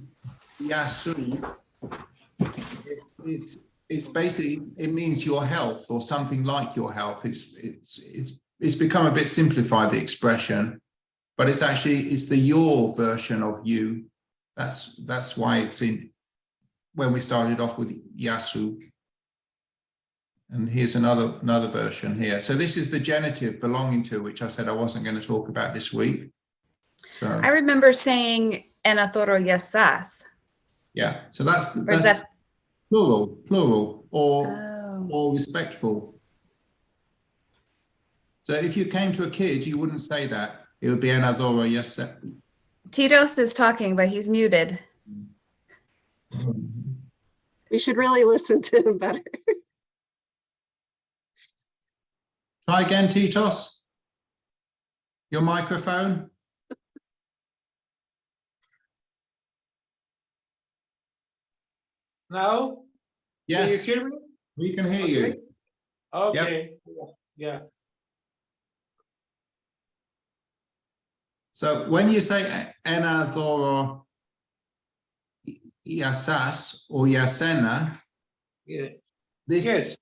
yasu, it's basically, it means your health or something like your health. It's become a bit simplified, the expression, but it's the your version of you. That's why it's in, when we started off with yasu. And here's another version here. So this is the genitive belonging to, which I said I wasn't going to talk about this week. So I remember saying enathoro yesas. yeah, so that's that plural or oh. respectful. So if you came to a kid, you wouldn't say that. It would be enathoro yesas. Titos is talking, but he's muted. We should really listen to him better. Try again, Titos. Your microphone. Now? Yes, Can you hear me? we can hear you. Okay. Yeah. So when you say enathoro yasas or yasena, Yeah. this Yes.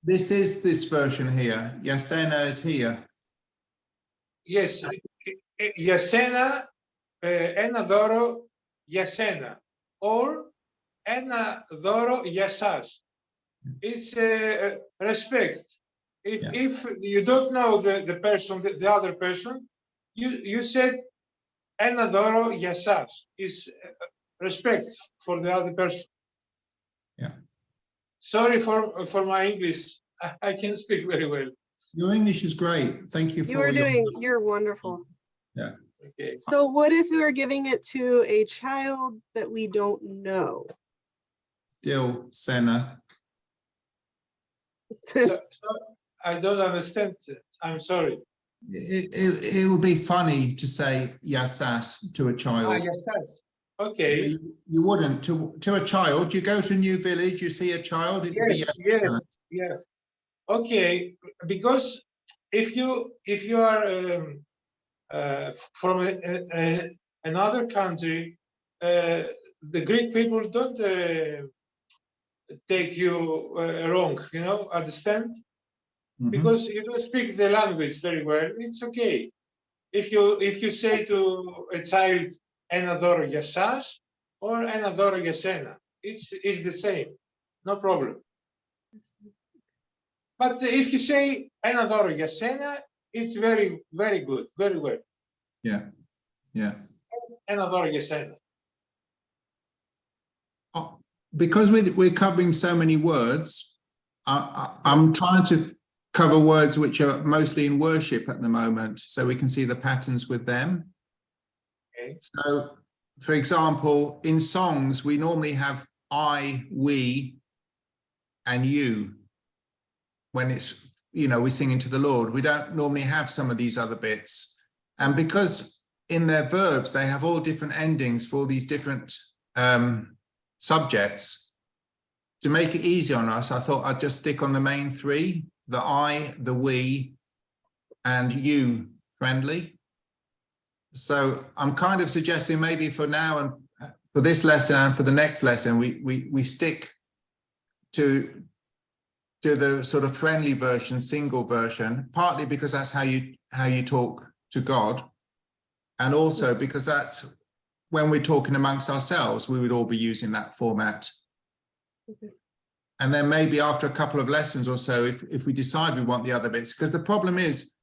this is this version here. Yasena is here. Yes. Για σένα, ένα δώρο για σένα. Or ένα δώρο για σας. It's respect. If you don't know the person, the other person, you said ένα δώρο για σας. Is respect for the other person. Yeah. Sorry for my English. I can't speak very well. Your English is great. Thank you for You're wonderful. Yeah. Okay. So what if we were giving it to a child that we don't know? Still Senna. So I don't understand it. I'm sorry. It would be funny to say yasas to a child. Yes, yes. Okay. You wouldn't to a child. You go to a new village, you see a child. It would be yasas. Yes. Okay, because if you are from another country, the Greek people don't take you wrong, understand? Mhm. Because you don't speak the language very well. It's okay. If you say to a child ένα δώρο για σας or ένα δώρο για σένα, it's the same, no problem. But if you say ένα δώρο για σένα, it's very, very good, very well. Yeah. Ένα δώρο για σένα. Because we're covering so many words, I'm trying to cover words which are mostly in worship at the moment, so we can see the patterns with them. Okay. So, for example, in songs, we normally have I, we, and you. When it's, we're singing to the Lord, we don't normally have some of these other bits. And because in their verbs, they have all different endings for all these different subjects, to make it easy on us, I thought I'd just stick on the main three, the I, the we, and you friendly. So I'm kind of suggesting maybe for now and for this lesson and for the next lesson, we stick to the sort of friendly version, single version, partly because that's how you talk to God, and also because that's when we're talking amongst ourselves, we would all be using that format. Okay. And then maybe after a couple of lessons or so, if we decide we want the other bits, because the problem is,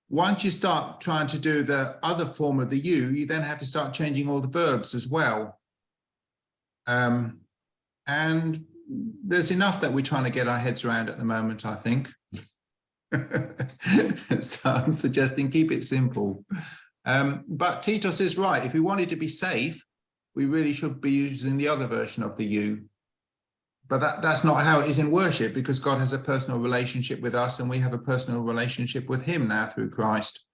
once you start trying to do the other form of the you then have to start changing all the verbs as well. And there's enough that we're trying to get our heads around at the moment, I think. So I'm suggesting keep it simple. But Titos is right. If we wanted to be safe, we really should be using the other version of the you. But that's not how it is in worship, because God has a personal relationship with us and we have a personal relationship with him now through Christ.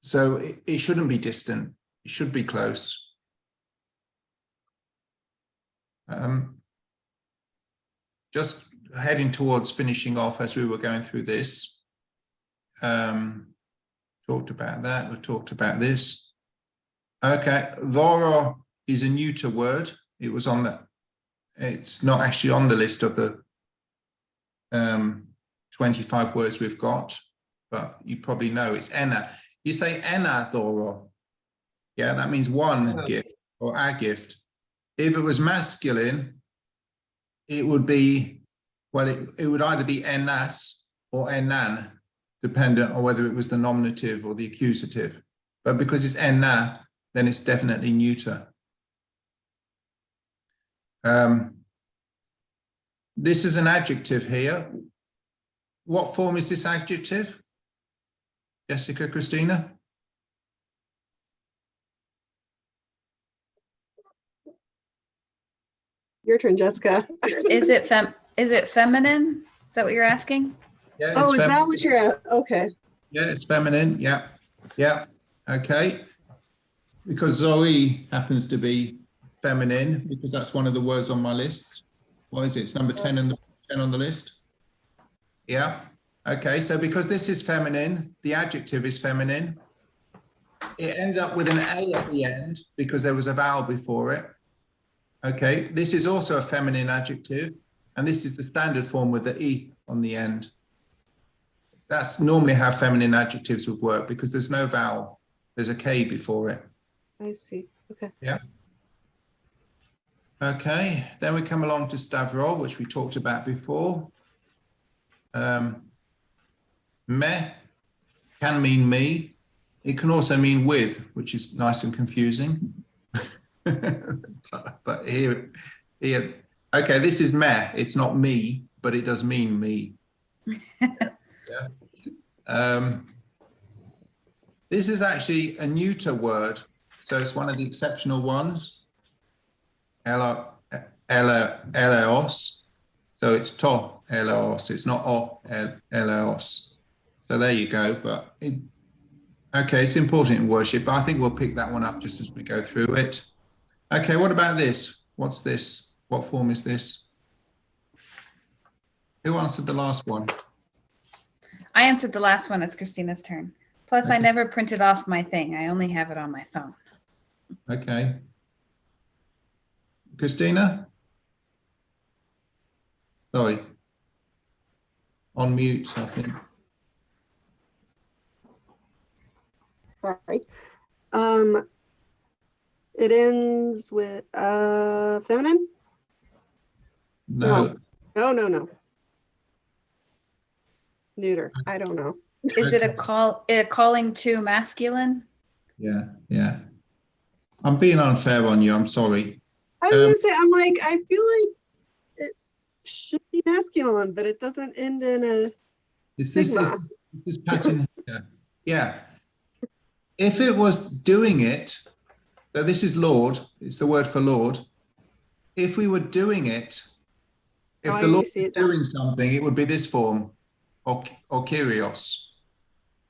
So it shouldn't be distant. It should be close. Just heading towards finishing off as we were going through this. Talked about that. We talked about this. Okay, Doer is a neuter word. It was on the. It's not actually on the list of the 25 words we've got, but you probably know it's ena. You say ena Doer. Yeah, that means one gift or a gift. If it was masculine, it would be, well, it would either be enas or enan, dependent on whether it was the nominative or the accusative. But because it's ena, then it's definitely neuter. This is an adjective here. What form is this adjective? Jessica, Christina? Your turn, Jessica. Is it feminine? Is that what you're asking? Yeah, Oh, is that feminine. what you're at? Okay. Yeah, it's feminine. Yeah, yeah. Okay. Because Zoe happens to be feminine, because that's one of the words on my list. What is it? It's number 10 on the list. Yeah. Okay. So because this is feminine, the adjective is feminine. It ends up with an A at the end because there was a vowel before it. Okay. This is also a feminine adjective, and this is the standard form with the E on the end. That's normally how feminine adjectives would work because there's no vowel. There's a K before it. I see. Okay. Yeah. Okay, then we come along to stαυρό, which we talked about before. Me can mean me. It can also mean with, which is nice and confusing. But here, okay, this is me. It's not me, but it does mean me. Yeah. This is actually a neuter word, so it's one of the exceptional ones. Eleos, so it's to eleos, it's not o eleos. So there you go. But okay, it's important in worship, but I think we'll pick that one up just as we go through it. Okay, what about this? What's this? What form is this? Who answered the last one? I answered the last one. It's Christina's turn. Plus, I never printed off my thing. I only have it on my phone. Okay. Christina? Sorry. On mute, I think. Sorry. It ends with feminine? No. No. Neuter. I don't know. Is it a calling to masculine? Yeah. I'm being unfair on you. I'm sorry. I was gonna say, I'm like, I feel like it should be masculine, but it doesn't end in a It's this sigma. this pattern here. Yeah. If it was doing it, so this is Lord, it's the word for Lord. If we were doing it, if Oh, the I Lord see was it now. doing something, it would be this form, or KύρΙος.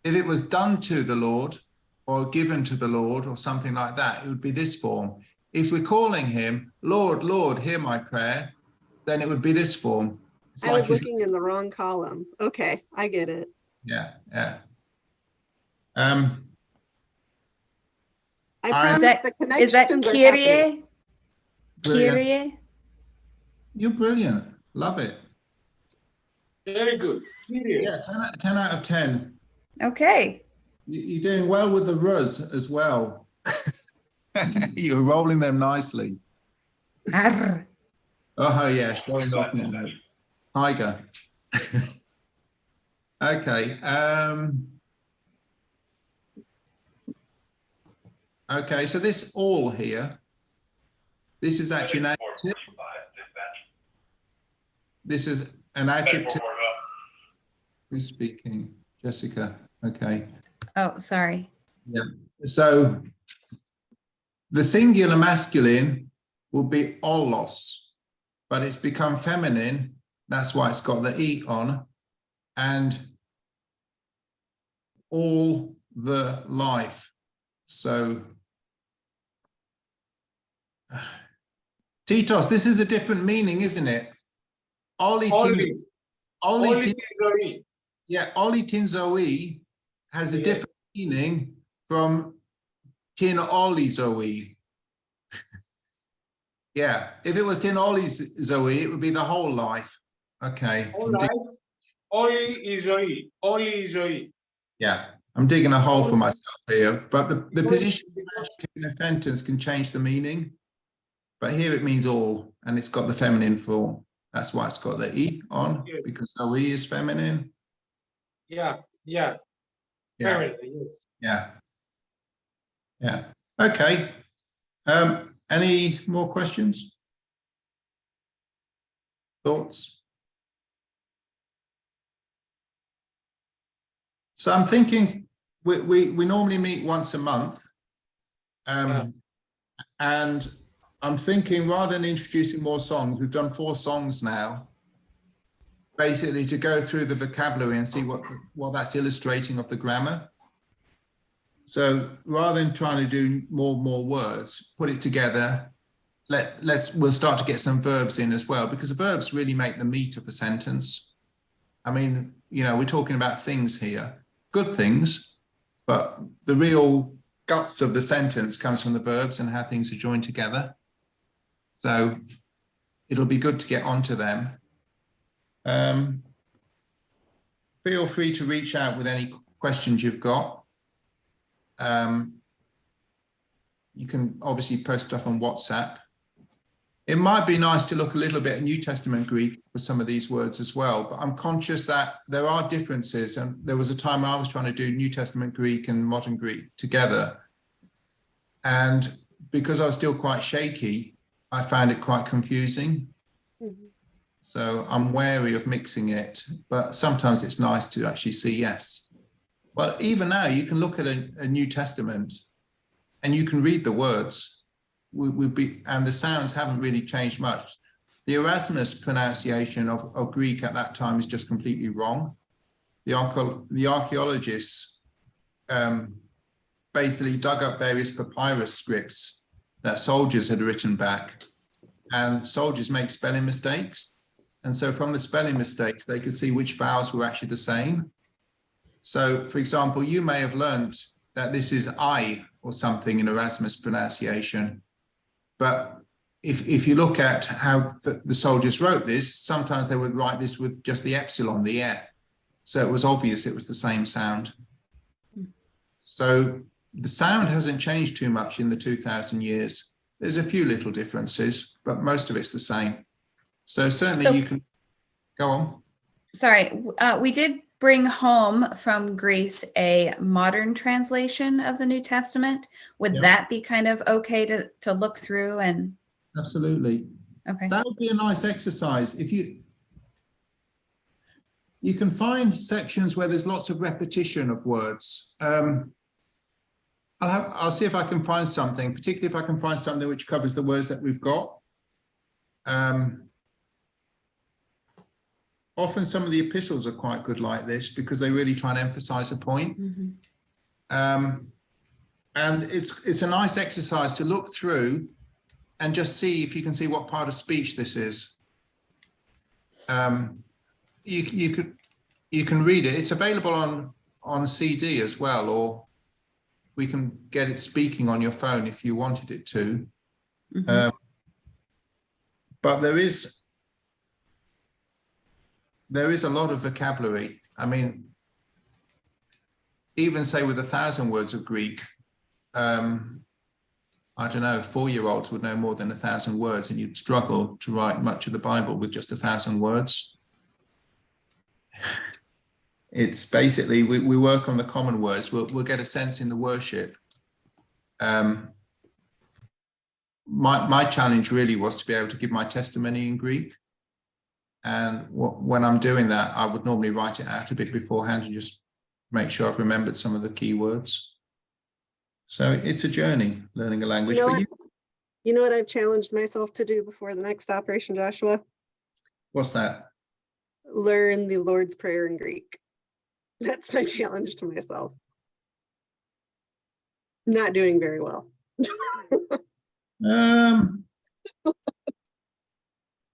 If it was done to the Lord, or given to the Lord, or something like that, it would be this form. If we're calling him, Lord, Lord, hear my prayer, then it would be this form. It's I like was his, looking in the wrong column. Okay, I get it. yeah. I Is promise that- the Is that connections are happening. ΚύρΙe? Brilliant. ΚύρΙe? You're brilliant. Love it. Very good. ΚύρΙο. Yeah, 10 out of 10. Okay. You're doing well with the rus as well. You're rolling them nicely. Arr. Oh, yeah, showing off now. Tiger. Okay. Okay, so this all here, this is actually an adjective. This is an adjective. Who's speaking? Jessica. Okay. Oh, sorry. Yeah. So the singular masculine will be olos, but it's become feminine. That's why it's got the E on. And all the life. So Titos, this is a different meaning, isn't it? Oli Όλη tin, τη ζωή. yeah, oli tin zoe has a Yeah. different meaning from tin oli zoe. Yeah, if it was tin oli zoe, it would be the whole life. Okay. All right. Όλη η ζωή. Όλη η ζωή. Yeah, I'm digging a hole for myself here, but the All- position of adjective in a sentence can change the meaning. But here it means all, and it's got the feminine form. That's why it's got the E on, Yes. because Zoe is feminine. Yeah, yeah. Yeah, Apparently, yes. yeah. Yeah. Okay. Any more questions? Thoughts? So I'm thinking we normally meet once a month. And I'm thinking rather than introducing more songs, we've done 4 songs now, basically to go through the vocabulary and see what that's illustrating of the grammar. So rather than trying to do more words, put it together. We'll start to get some verbs in as well, because the verbs really make the meat of a sentence. I mean, you know, we're talking about things here, good things, but the real guts of the sentence comes from the verbs and how things are joined together. So it'll be good to get onto them. Feel free to reach out with any questions you've got. You can obviously post stuff on WhatsApp. It might be nice to look a little bit at New Testament Greek for some of these words as well, but I'm conscious that there are differences, and there was a time I was trying to do New Testament Greek and modern Greek together. And because I was still quite shaky, I found it quite confusing. Mhm. So I'm wary of mixing it, but sometimes it's nice to actually see, yes. Well, even now you can look at a New Testament and you can read the words. And the sounds haven't really changed much. The Erasmus pronunciation of Greek at that time is just completely wrong. The archaeologists basically dug up various papyrus scripts that soldiers had written back, and soldiers make spelling mistakes. And so from the spelling mistakes, they could see which vowels were actually the same. So, for example, you may have learned that this is I or something in Erasmus pronunciation. But if you look at how the soldiers wrote this, sometimes they would write this with just the epsilon, the e. So it was obvious it was the same sound. So the sound hasn't changed too much in the 2000 years. There's a few little differences, but most of it's the same. So certainly you can go on. Sorry, we did bring home from Greece a modern translation of the New Testament. Would that be kind of okay to look through and? Absolutely. Okay. That would be a nice exercise. If you can find sections where there's lots of repetition of words. I'll see if I can find something, particularly if I can find something which covers the words that we've got. Often some of the epistles are quite good like this because they really try and emphasize a point. Mm-hmm. And it's a nice exercise to look through and just see if you can see what part of speech this is. You can read it. It's available on CD as well, or we can get it speaking on your phone if you wanted it to. Mm-hmm. But there is a lot of vocabulary. I mean, even say with 1,000 words of Greek, I don't know, 4-year-olds would know more than 1,000 words, and you'd struggle to write much of the Bible with just 1,000 words. It's basically, we work on the common words. We'll get a sense in the worship. My challenge really was to be able to give my testimony in Greek. And when I'm doing that, I would normally write it out a bit beforehand and just make sure I've remembered some of the key words. So it's a journey, learning a language. You know what I've challenged myself to do before the next Operation Joshua? What's that? Learn the Lord's Prayer in Greek. That's my challenge to myself. Not doing very well.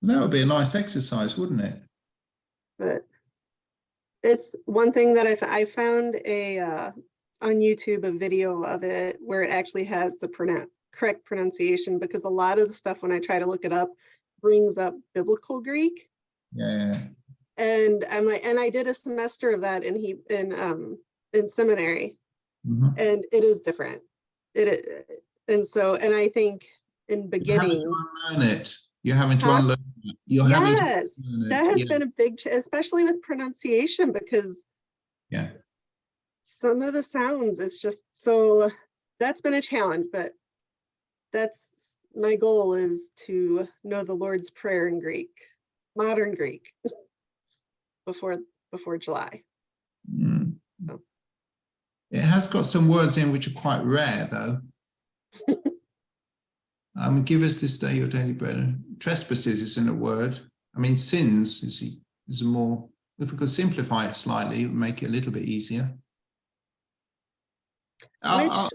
That would be a nice exercise, wouldn't it? But it's one thing that I found on YouTube a video of it where it actually has the correct pronunciation, because a lot of the stuff when I try to look it up brings up biblical Greek. Yeah. And I'm like, and I did a semester of that in seminary, Mhm. and it is different. And I think in beginning, You're having to unlearn it. You're having to unlearn it. You're having to yes, unlearn it. that has Yeah. been a big, especially with pronunciation, because Yeah. some of the sounds, it's just, so that's been a challenge, but that's my goal, is to know the Lord's Prayer in Greek, modern Greek, before July. Mm. Oh. It has got some words in which are quite rare, though. Give us this day your daily bread. Trespasses isn't a word. I mean, sins is a more, if we could simplify it slightly, it would make it a little bit easier.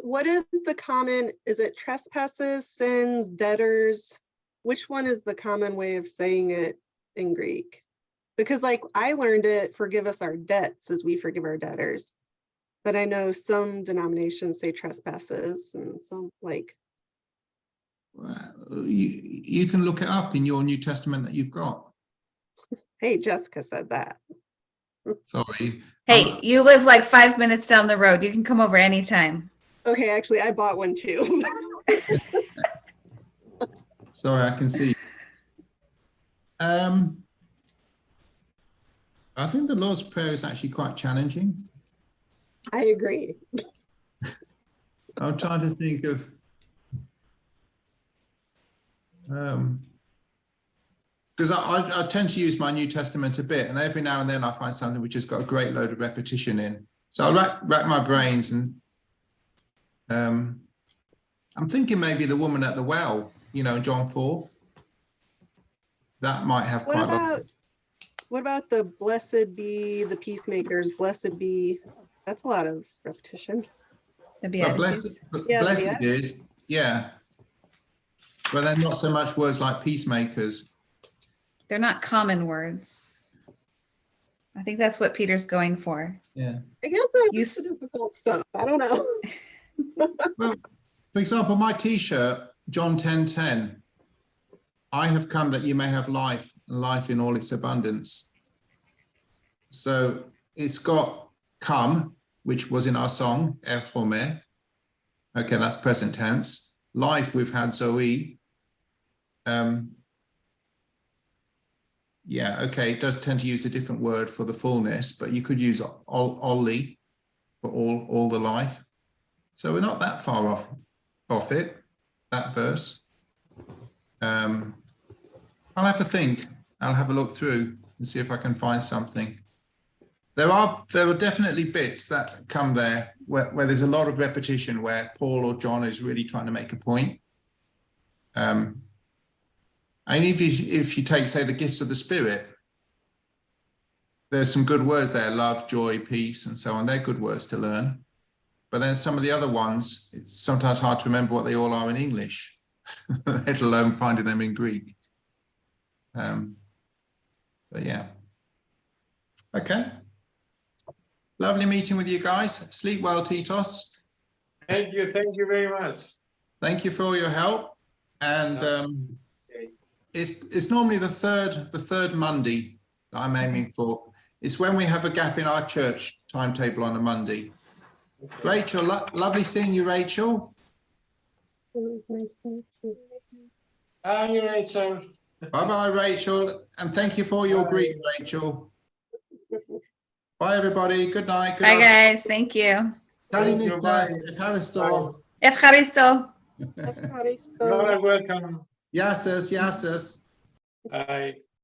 What is the common, is it trespasses, sins, debtors? Which one is the common way of saying it in Greek? Because like I learned it, forgive us our debts as we forgive our debtors. But I know some denominations say trespasses, and some like. You can look it up in your New Testament that you've got. Hey, Jessica said that. Sorry. Hey, you live like 5 minutes down the road. You can come over anytime. Okay, actually, I bought one too. Sorry, I can see. I think the Lord's Prayer is actually quite challenging. I agree. I'm trying to think of because I tend to use my New Testament a bit, and every now and then I find something which has got a great load of repetition in. So I rack my brains, and I'm thinking maybe the woman at the well, John 4. That might have quite a lot. What about the blessed be the peacemakers, blessed be, that's a lot of repetition. The But Beatitudes. blessed is, yeah. But then not so much words like peacemakers. They're not common words. I think that's what Peter's going for. Yeah. I guess that's the difficult stuff. I don't know. Well, for example, my T-shirt, John 10:10. I have come that you may have life, and life in all its abundance. So it's got come, which was in our song, erchome. Okay, that's present tense. Life, we've had zoe. Yeah, okay, it does tend to use a different word for the fullness, but you could use olli for all the life. So we're not that far off it, that verse. I'll have a think. I'll have a look through and see if I can find something. There are definitely bits that come there where there's a lot of repetition, where Paul or John is really trying to make a point. And if you take, say, the gifts of the Spirit, there's some good words there: love, joy, peace, and so on. They're good words to learn. But then some of the other ones, it's sometimes hard to remember what they all are in English, let alone finding them in Greek. But yeah. Okay. Lovely meeting with you guys. Sleep well, Titos. Thank you very much. Thank you for all your help. And it's normally the third Monday that I'm aiming for. It's when we have a gap in our church timetable on a Monday. Rachel, lovely seeing you, Rachel. It was nice to meet you. Hi, Rachel. Bye-bye, Rachel. And thank you for all your Greek, Rachel. Bye, everybody. Good night. Bye, guys. Thank you. Thank you, bye. Ευχαριστώ. Ευχαριστώ. You're welcome. Γεια σας. Bye.